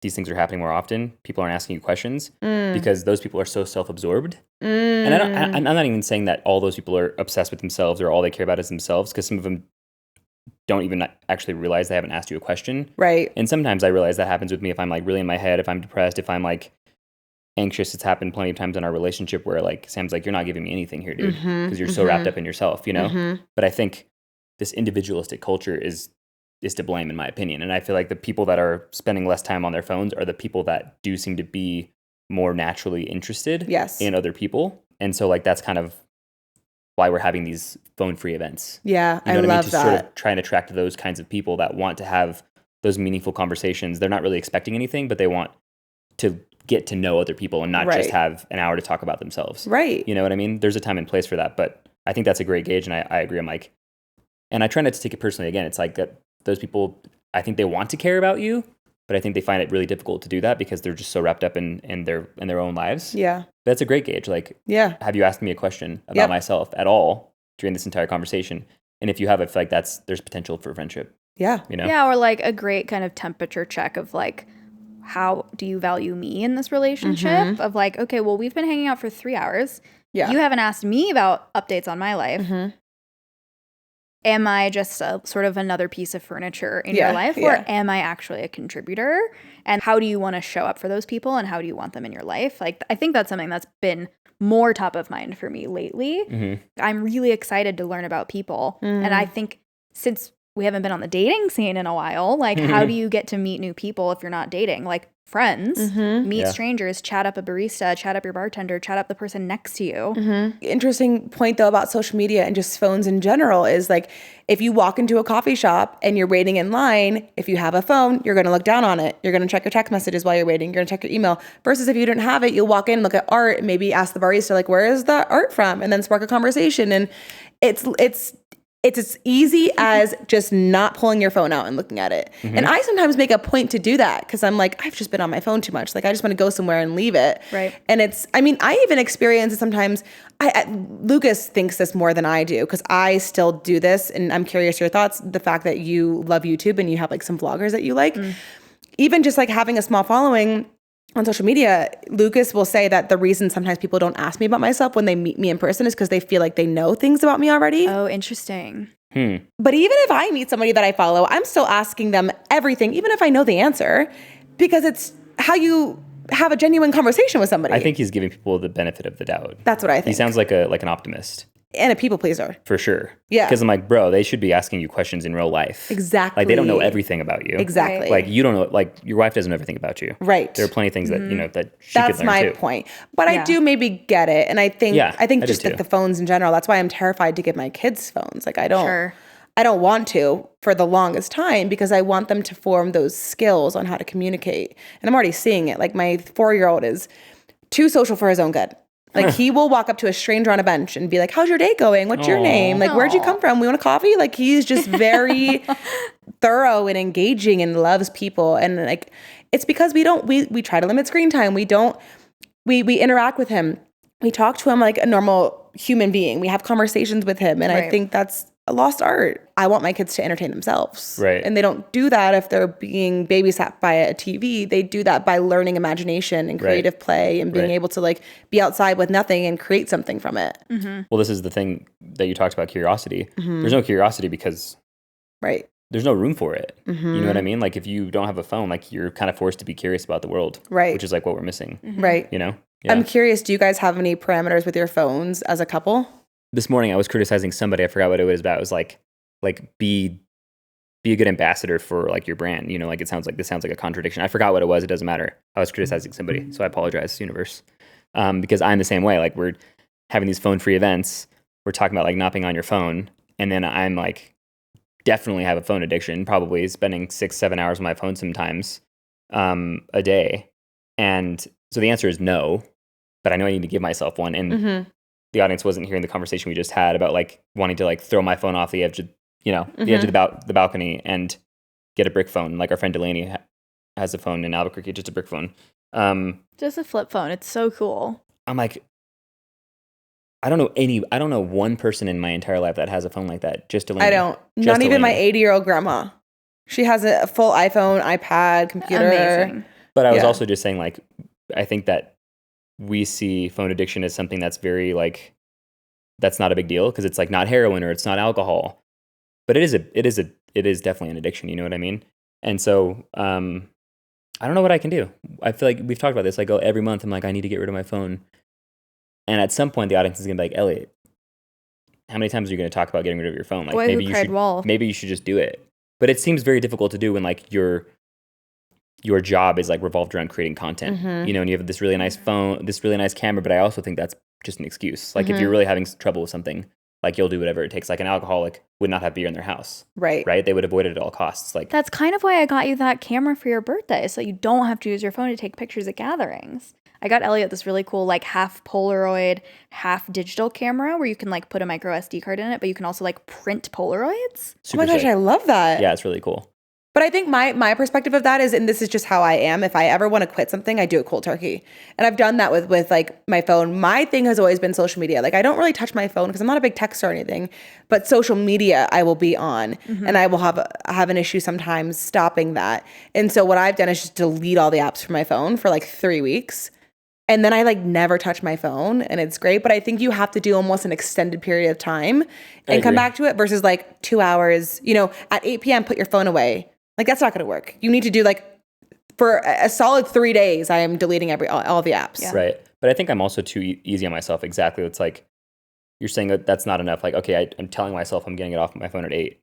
these things are happening more often. People aren't asking you questions because those people are so self-absorbed. And I'm not even saying that all those people are obsessed with themselves or all they care about is themselves, because some of them don't even actually realize they haven't asked you a question. Right. And sometimes I realize that happens with me if I'm like really in my head, if I'm depressed, if I'm like anxious. It's happened plenty of times in our relationship where like Sam's like, you're not giving me anything here, dude, because you're so wrapped up in yourself, you know? But I think this individualistic culture is to blame, in my opinion. And I feel like the people that are spending less time on their phones are the people that do seem to be more naturally interested in other people. And so like that's kind of why we're having these phone-free events. Yeah, you know I what love I mean? To that. sort of try and attract those kinds of people that want to have those meaningful conversations. They're not really expecting anything, but they want to get to know other people and not just have an hour to talk about themselves. Right. You know what I mean? There's a time and place for that, but I think that's a great gauge, and I agree. I'm like, and I try not to take it personally. Again, it's like that those people, I think they want to care about you, but I think they find it really difficult to do that because they're just so wrapped up in their own lives. Yeah. That's a great gauge. Like, have you asked me a question about myself at all during this entire conversation? And if you have, I feel like there's potential for friendship. Yeah. You know? Yeah, or like a great kind of temperature check of like, how do you value me in this relationship? Of like, okay, well, we've been hanging out for 3 hours. Yeah. You haven't asked me about updates on my life. Am I just a, sort of another piece of furniture in your life, or am I actually a contributor? And how do you want to show up for those people, and how do you want them in your life? Like, I think that's something that's been more top of mind for me lately. I'm really excited to learn about people. And I think since we haven't been on the dating scene in a while, like how do you get to meet new people if you're not dating? Like friends, meet strangers, chat up a barista, chat up your bartender, chat up the person next to you. Interesting point though about social media and just phones in general is like, if you walk into a coffee shop and you're waiting in line, if you have a phone, you're going to look down on it. You're going to check your text messages while you're waiting. You're going to check your email. Versus if you didn't have it, you'll walk in, look at art, and maybe ask the barista like, where is the art from? And then spark a conversation. And it's as easy as just not pulling your phone out and looking at it. And I sometimes make a point to do that because I'm like, I've just been on my phone too much. Like, I just want to go somewhere and leave it. Right. And I even experience it sometimes. Lucas thinks this more than I do because I still do this. And I'm curious your thoughts. The fact that you love YouTube and you have like some vloggers that you like, even just like having a small following on social media, Lucas will say that the reason sometimes people don't ask me about myself when they meet me in person is because they feel like they know things about me already. Oh, interesting. But even if I meet somebody that I follow, I'm still asking them everything, even if I know the answer, because it's how you have a genuine conversation with somebody. I think he's giving people the benefit of the doubt. That's what I think. He sounds like an optimist. And a people pleaser. For sure. Yeah. Because I'm like, bro, they should be asking you questions in real life. Exactly. Like, they don't know everything about you. Exactly. Like, you don't know, like, your wife doesn't know everything about you. Right. There are plenty of things that, you know, that she That's could learn too. my point. But I do maybe get it. And I think just do like too. the phones in general, that's why I'm terrified to give my kids phones. Like, I don't want to for the longest time because I want them to form those skills on how to communicate. And I'm already seeing it. Like, my 4-year-old is too social for his own good. Like, he will walk up to a stranger on a bench and be like, how's your day going? What's your name? Like, where'd you come from? We want a coffee? Like, he's just very thorough and engaging and loves people. And like, it's because we try to limit screen time. We interact with him. We talk to him like a normal human being. We have conversations with him. And I think that's a lost art. I want my kids to entertain themselves. Right. And they don't do that if they're being babysat by a TV. They do that by learning imagination and creative play and being able to like be outside with nothing and create something from it. Well, this is the thing that you talked about, curiosity. There's no curiosity because there's no room for it. You know what I mean? Like, if you don't have a phone, like, you're kind of forced to be curious about the world. Right. Which is like what we're missing. Right. You know? Yeah. I'm curious, do you guys have any parameters with your phones as a couple? This morning I was criticizing somebody. I forgot what it was about. It was like be a good ambassador for like your brand. You know, like, this sounds like a contradiction. I forgot what it was. It doesn't matter. I was criticizing somebody. So I apologize, universe. Because I'm the same way. Like, we're having these phone-free events. We're talking about like not being on your phone. And then I'm like, definitely have a phone addiction, probably spending 6-7 hours on my phone sometimes a day. And so the answer is no, but I know I need to give myself one. And the audience wasn't hearing the conversation we just had about like wanting to like throw my phone off the edge of, the edge of the balcony and get a brick phone. Like, our friend Delaney has a phone in Albuquerque, just a brick phone. Just a flip phone. It's so cool. I'm like, I don't know one person in my entire life that has a phone like that. Just Delaney. I don't. Just Not even my Delaney. 80-year-old grandma. She has a full iPhone, iPad, computer. Amazing. But I was also just saying, like, I think that we see phone addiction as something that's very, like, that's not a big deal because it's, like, not heroin or it's not alcohol. But it is definitely an addiction, you know what I mean? And so I don't know what I can do. I feel like we've talked about this. I go every month, I'm like, I need to get rid of my phone. And at some point, the audience is going to be like, Elliot, how many times are you going to talk about getting rid of your phone? Like, Boy, maybe you should just do it. But it seems very difficult to do when, like, your job is, like, revolved around creating content, you know, and you have this really nice phone, this really nice camera. But I also think that's just an excuse. Like, if you're really having trouble with something, like, you'll do whatever it takes. Like, an alcoholic would not have beer in their house. Right. They would avoid it at all costs. Like, that's kind of why I got you that camera for your birthday, so you don't have to use your phone to take pictures at gatherings. I got Elliot this really cool, like, half Polaroid, half digital camera where you can, like, put a micro SD card in it, but you can also, like, print Polaroids. super Oh my gosh, sick. I love that. Yeah, it's really cool. But I think my perspective of that is, and this is just how I am, if I ever want to quit something, I do it cold turkey. And I've done that with like my phone. My thing has always been social media. Like, I don't really touch my phone because I'm not a big texter or anything, but social media I will be on, and I will have an issue sometimes stopping that. And so what I've done is just delete all the apps from my phone for like 3 weeks. And then I, like, never touch my phone, and it's great. But I think you have to do almost an extended period of time and come back to it versus, like, 2 hours. You know, at 8 p.m., put your phone away. Like, that's not going to work. You need to do, like, for a solid 3 days, I am deleting all the apps. Yeah. Right. But I think I'm also too easy on myself. Exactly. It's like, you're saying that that's not enough. Like, okay, I'm telling myself I'm getting it off my phone at 8.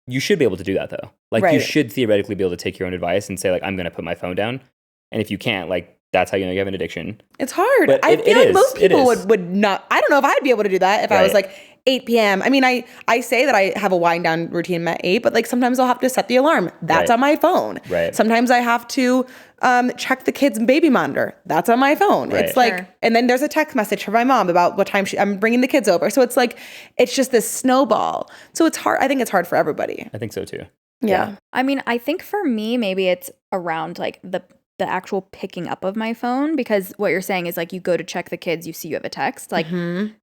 You should be able to do that, though. Like, you should theoretically be able to take your own advice and say, like, I'm going to put my phone down. And if you can't, like, that's how you know you have an addiction. It's hard. But I feel like most people would not. I don't know if I'd be able to do that if I was like 8 p.m. I mean, I say that I have a wind down routine at 8, but like sometimes I'll have to set the alarm. That's on my phone. Right. Sometimes I have to check the kids' baby monitor. That's on my phone. Right. It's like, and then there's a text message from my mom about what time I'm bringing the kids over. So it's like, it's just this snowball. So it's hard. I think it's hard for everybody. I think so too. Yeah. I mean, I think for me, maybe it's around like the actual picking up of my phone, because what you're saying is like you go to check the kids, you see you have a text. Like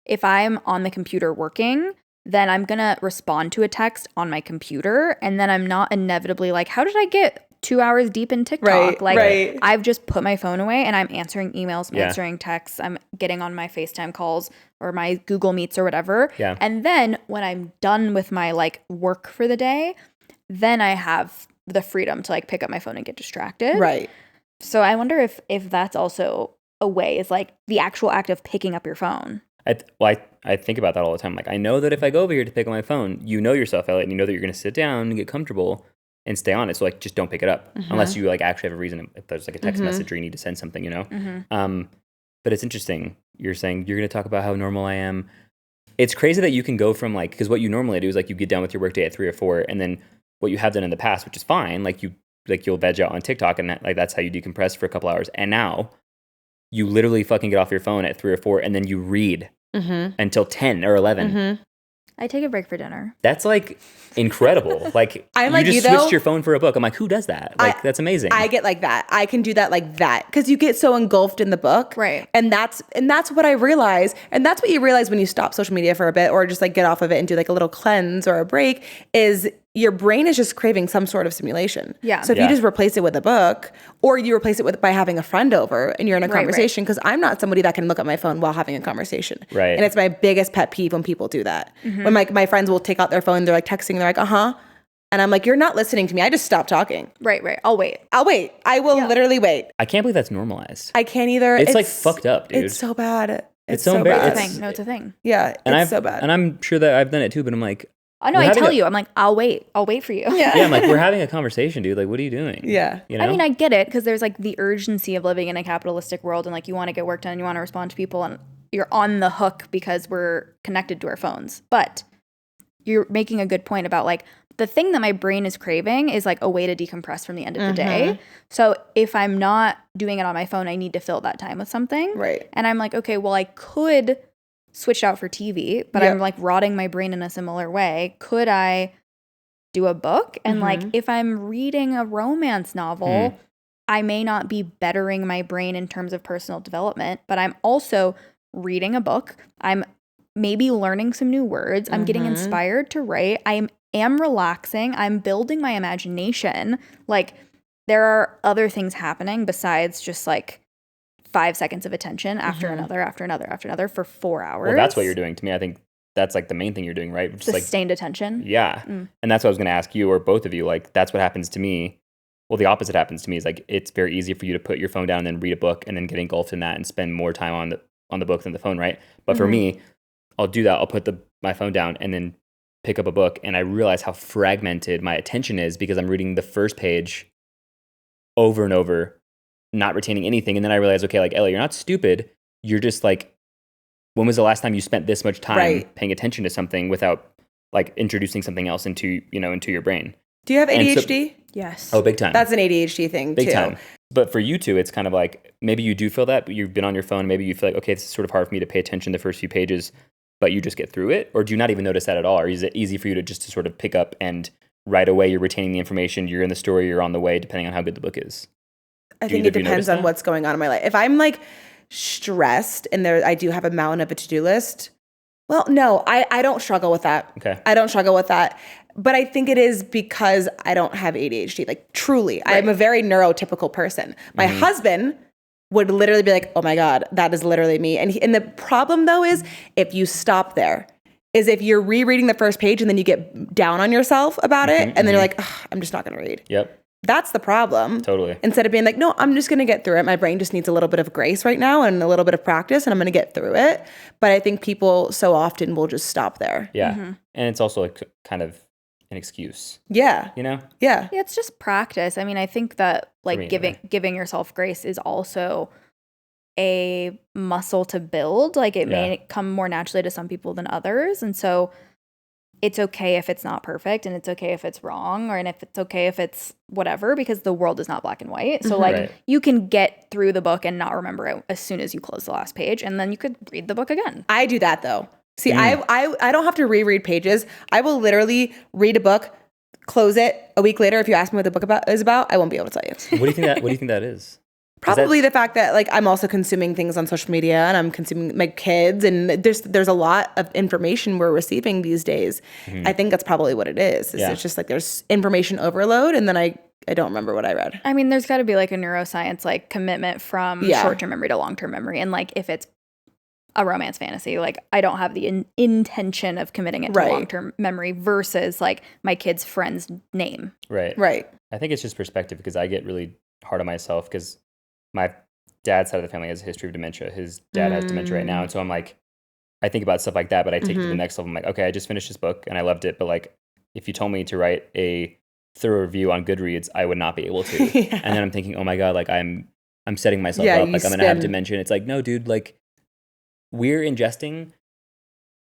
if I'm on the computer working, then I'm going to respond to a text on my computer, and then I'm not inevitably like, how did I get 2 hours deep in TikTok? I've just put my phone away and I'm answering emails, I'm answering texts, I'm getting on my FaceTime calls or my Google Meets or whatever. Yeah. And then when I'm done with my like work for the day, then I have the freedom to like pick up my phone and get distracted. Right. So I wonder if that's also a way, is like the actual act of picking up your phone. I think about that all the time. Like, I know that if I go over here to pick up my phone, you know yourself, Elliot, and you know that you're going to sit down and get comfortable and stay on it. So like, just don't pick it up unless you like actually have a reason. If there's like a text message or you need to send something, you know. But it's interesting. You're saying you're going to talk about how normal I am. It's crazy that you can go from like, because what you normally do is like you get done with your workday at 3 or 4, and then what you have done in the past, which is fine, you'll veg out on TikTok, and that's how you decompress for a couple hours. And now you literally fucking get off your phone at 3 or 4, and then you read until 10 or 11. I take a break for dinner. That's like incredible. Like, you just switched your phone for a book. I'm like, who does that? Like, that's amazing. I get like that. I can do that like that because you get so engulfed in the book. Right. And that's what I realize. And that's what you realize when you stop social media for a bit or just like get off of it and do like a little cleanse or a break, is your brain is just craving some sort of stimulation. Yeah. So if you just replace it with a book, or you replace it by having a friend over and you're in a conversation, because I'm not somebody that can look at my phone while having a conversation. Right. And it's my biggest pet peeve when people do that. When my friends will take out their phone, they're like texting, they're like, and I'm like, you're not listening to me. I just stopped talking. Right. I'll wait. I will literally wait. I can't believe that's normalized. I can't either. It's like fucked up, dude. It's so bad. It's so bad. embarrassing. No, it's a thing. Yeah, it's so bad. And I'm sure that I've done it too, but I'm like, I know, I tell you, I'm like, I'll wait for you. Yeah. I'm like, we're having a conversation, dude. Like, what are you doing? Yeah. You know? I mean, I get it, because there's like the urgency of living in a capitalistic world, and like you want to get work done, you want to respond to people, and you're on the hook because we're connected to our phones. But you're making a good point about like the thing that my brain is craving is like a way to decompress from the end of the day. So if I'm not doing it on my phone, I need to fill that time with something. Right. And I'm like, okay, well, I could switch out for TV, but I'm like rotting my brain in a similar way. Could I do a book? And like, if I'm reading a romance novel, I may not be bettering my brain in terms of personal development, but I'm also reading a book. I'm maybe learning some new words. I'm getting inspired to write. I am relaxing. I'm building my imagination. Like, there are other things happening besides just like 5 seconds of attention after another, after another, after another for 4 hours. Well, that's what you're doing to me. I think that's like the main thing you're doing, right? Just sustained attention. Yeah. And that's what I was going to ask you or both of you. Like, that's what happens to me. Well, the opposite happens to me is like, it's very easy for you to put your phone down and then read a book and then get engulfed in that and spend more time on the book than the phone, right? But for me, I'll do that. I'll put my phone down and then pick up a book, and I realize how fragmented my attention is because I'm reading the first page over and over, not retaining anything. And then I realize, okay, like, Ellie, you're not stupid. You're just like, when was the last time you spent this much time paying attention to something without like introducing something else into your brain? Do you have ADHD? Yes. Oh, big time. That's an ADHD thing big too. Time. But for you two, it's kind of like, maybe you do feel that, but you've been on your phone. Maybe you feel like, okay, it's sort of hard for me to pay attention the first few pages, but you just get through it? Or do you not even notice that at all? Or is it easy for you to just to sort of pick up and right away you're retaining the information, you're in the story, you're on the way, depending on how good the book is? I think it depends on what's going on in my life. If I'm like stressed and I do have a mountain of a to-do list, well, no, I don't struggle with that. Okay. I don't struggle with that. But I think it is because I don't have ADHD. Like, truly, I am a very neurotypical person. My husband would literally be like, oh my God, that is literally me. And the problem though is if you stop there, is if you're rereading the first page and then you get down on yourself about it and then you're like, I'm just not going to read. Yep. That's the problem. Totally. Instead of being like, no, I'm just going to get through it. My brain just needs a little bit of grace right now and a little bit of practice and I'm going to get through it. But I think people so often will just stop there. Yeah. And it's also like kind of an excuse. Yeah. You know? Yeah. Yeah, it's just practice. I mean, I think that like giving yourself grace is also a muscle to build. Like it may come more naturally to some people than others. And so it's okay if it's not perfect and it's okay if it's wrong and if it's okay if it's whatever, because the world is not black and white. So like you can get through the book and not remember it as soon as you close the last page and then you could read the book again. I do that though. See, I don't have to reread pages. I will literally read a book, close it. A week later, if you ask me what the book is about, I won't be able to tell you. What do you think that is? Probably the fact that like I'm also consuming things on social media and I'm consuming my kids and there's a lot of information we're receiving these days. I think that's probably what it is. It's just like there's information overload and then I don't remember what I read. I mean, there's got to be like a neuroscience like commitment from short-term memory to long-term memory. And like if it's a romance fantasy, like I don't have the intention of committing it to long-term memory versus like my kid's friend's name. Right. I think it's just perspective because I get really hard on myself because my dad's side of the family has a history of dementia. His dad has dementia right now. And so I'm like, I think about stuff like that, but I take it to the next level. I'm like, okay, I just finished this book and I loved it. But like, if you told me to write a thorough review on Goodreads, I would not be able to. And then I'm thinking, oh my God, like I'm setting myself up. Like I'm going to have dementia. And it's like, no, dude, like we're ingesting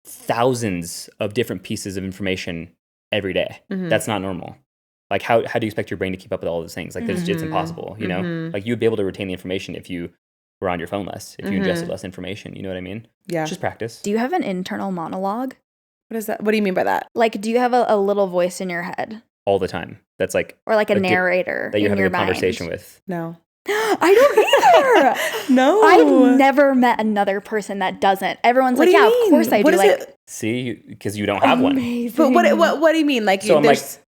thousands of different pieces of information every day. That's not normal. Like, how do you expect your brain to keep up with all those things? Like, it's impossible, you know? Like, you would be able to retain the information if you were on your phone less, if you ingested less information. You know what I mean? Yeah. It's just practice. Do you have an internal monologue? What is that? What do you mean by that? Like, do you have a little voice in your head? All the time. That's like... Or like a narrator that you're in having your a mind. conversation with. No. I don't either. No. I've never met another person that doesn't. Everyone's what like, yeah, mean? of course I what do. Is like, it? See, because you don't have one. But what do you mean? Like, so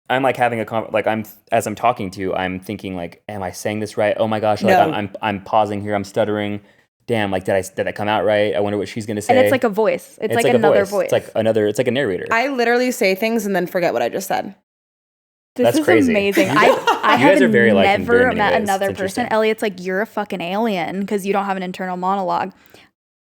I'm like having a as I'm talking to you, I'm thinking like, am I saying this right? Oh my gosh, like I'm pausing here, I'm stuttering. Damn, like did that come out right? I wonder what she's gonna say. And it's like a voice. It's like another voice. It's like a narrator. I literally say things and then forget what I just said. This is crazy. Amazing. I guys have are very alike in very never many met ways. another person. Elliot's like, you're a fucking alien because you don't have an internal monologue.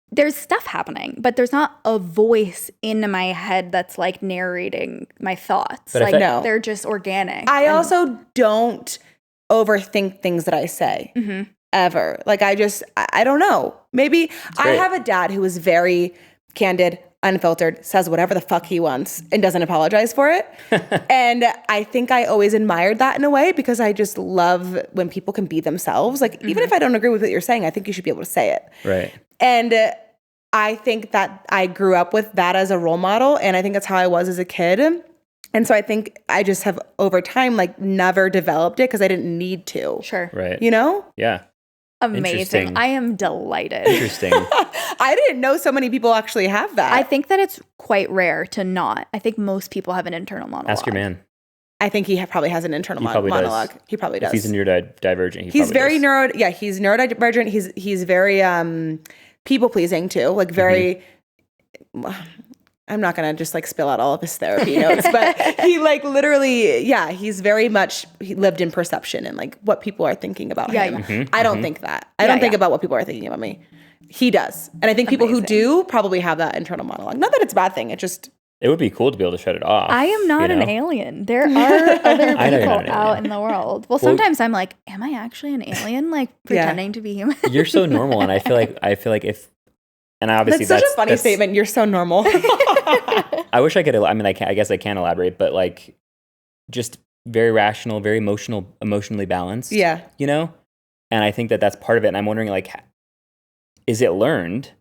There's stuff happening, but there's not a voice in my head that's like narrating my thoughts. But like, no, they're just organic. I also don't overthink things that I say ever. Like I don't know. Maybe I have a dad who is very candid, unfiltered, says whatever the fuck he wants and doesn't apologize for it. And I think I always admired that in a way because I just love when people can be themselves. Like even if I don't agree with what you're saying, I think you should be able to say it. Right. And I think that I grew up with that as a role model. And I think that's how I was as a kid. And so I think I just have over time, like never developed it because I didn't need to. Sure. Right. You know? Yeah. Amazing. I am delighted. Interesting. I didn't know so many people actually have that. I think that it's quite rare to not. I think most people have an internal monologue. Ask your man. I think he probably has an internal monologue. He probably does. If he's a neurodivergent, he's very he's neurodivergent. He's very people pleasing too. Like very. I'm not gonna just like spill out all of his therapy notes, but he like literally, he's very much he lived in perception and like what people are thinking about him. I don't think that. I don't think about what people are thinking about me. He does, and I think people who do probably have that internal monologue. Not that it's a bad thing. It would be cool to be able to shut it off. I am not an alien. There are other people out in the world. Well, sometimes I'm like, am I actually an alien? Like pretending to be human. You're so normal, and I feel like if, and obviously that's such a funny statement. You're so normal. I wish I could. I mean, I guess I can elaborate, but like, just very rational, very emotionally balanced. Yeah. You know, and I think that's part of it. And I'm wondering, like, is it learned,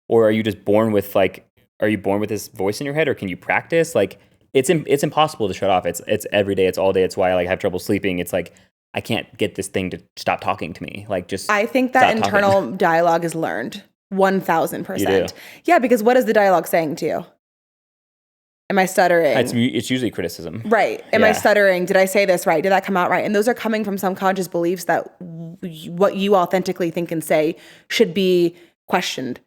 or are you just born with like? Are you born with this voice in your head, or can you practice? Like, it's impossible to shut off. It's every day. It's all day. It's why I like have trouble sleeping. It's like I can't get this thing to stop talking to me. Like, just I think that internal dialogue is learned 1,000%. Yeah, because what is the dialogue saying to you? Am I stuttering? It's usually criticism. Right. Am I stuttering? Did I say this right? Did that come out right? And those are coming from subconscious beliefs that what you authentically think and say should be questioned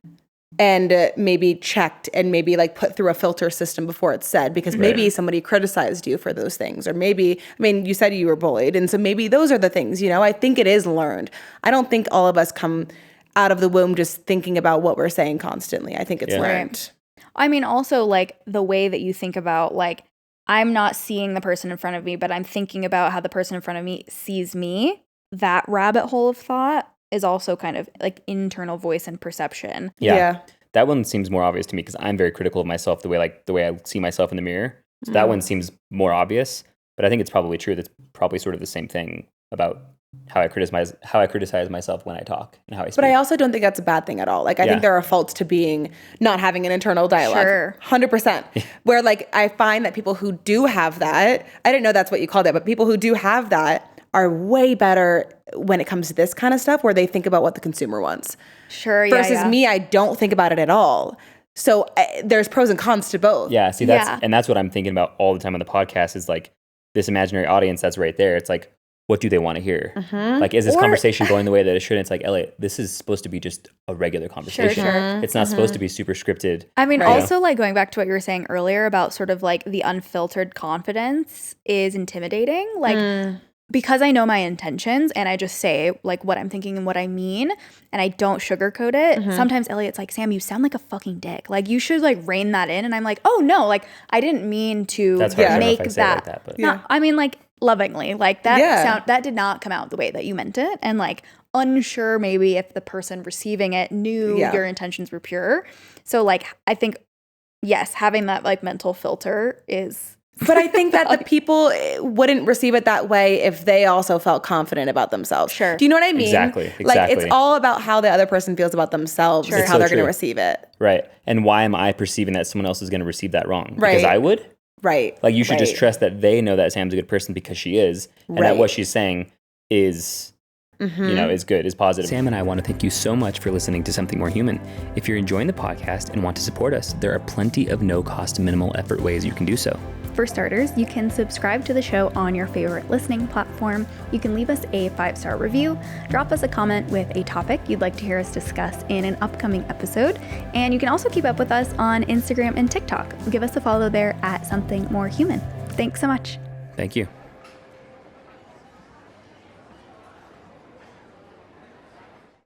and maybe checked and maybe like put through a filter system before it's said, because maybe somebody criticized you for those things, or maybe, I mean, you said you were bullied, and so maybe those are the things, you know. I think it is learned. I don't think all of us come out of the womb just thinking about what we're saying constantly. I think it's learned. Right. I mean, also, like, the way that you think about, like, I'm not seeing the person in front of me, but I'm thinking about how the person in front of me sees me. That rabbit hole of thought is also kind of, like, internal voice and perception. Yeah. That one seems more obvious to me because I'm very critical of myself, the way I see myself in the mirror. So that one seems more obvious. But I think it's probably true. That's probably sort of the same thing about how I criticize myself when I talk and how I speak. But I also don't think that's a bad thing at all. Like, I think there are faults to not having an internal dialogue. Sure. 100%. Where, like, I find that people who do have that, I didn't know that's what you called it, but people who do have that are way better when it comes to this kind of stuff, where they think about what the consumer wants. Sure, Versus me, I don't think about it at all. So there's pros and cons to both. Yeah, see, that's what I'm thinking about all the time on the podcast is, like, this imaginary audience that's right there. It's like, what do they want to hear? Mm-hmm. Like, is this conversation going the way that it should? It's like, Elliot, this is supposed to be just a regular conversation. Sure. It's not supposed to be super scripted. I mean, also, like, going back to what you were saying earlier about sort of like the unfiltered confidence is intimidating. Like, because I know my intentions and I just say like what I'm thinking and what I mean, and I don't sugarcoat it. Sometimes Elliot's like, Sam, you sound like a fucking dick. Like, you should like rein that in. And I'm like, oh no, like, I didn't mean to make that. Like that, but. I mean, like, lovingly, like that did not come out the way that you meant it, and like unsure maybe if the person receiving it knew your intentions were pure. So like, I think yes, having that like mental filter is. But I think that the people wouldn't receive it that way if they also felt confident about themselves. Sure. Do you know what I mean? Exactly. Like, it's all about how the other person feels about themselves and how they're going to receive it. Right. And why am I perceiving that someone else is going to receive that wrong? Right. Because I would? Right. Like, you should just trust that they know that Sam's a good person because she is, and that what she's saying is, you know, is good, is positive. Sam and I want to thank you so much for listening to Something More Human. If you're enjoying the podcast and want to support us, there are plenty of no-cost, minimal effort ways you can do so. For starters, you can subscribe to the show on your favorite listening platform. You can leave us a 5-star review, drop us a comment with a topic you'd like to hear us discuss in an upcoming episode, and you can also keep up with us on Instagram and TikTok. Give us a follow there at Something More Human. Thanks so much. Thank you.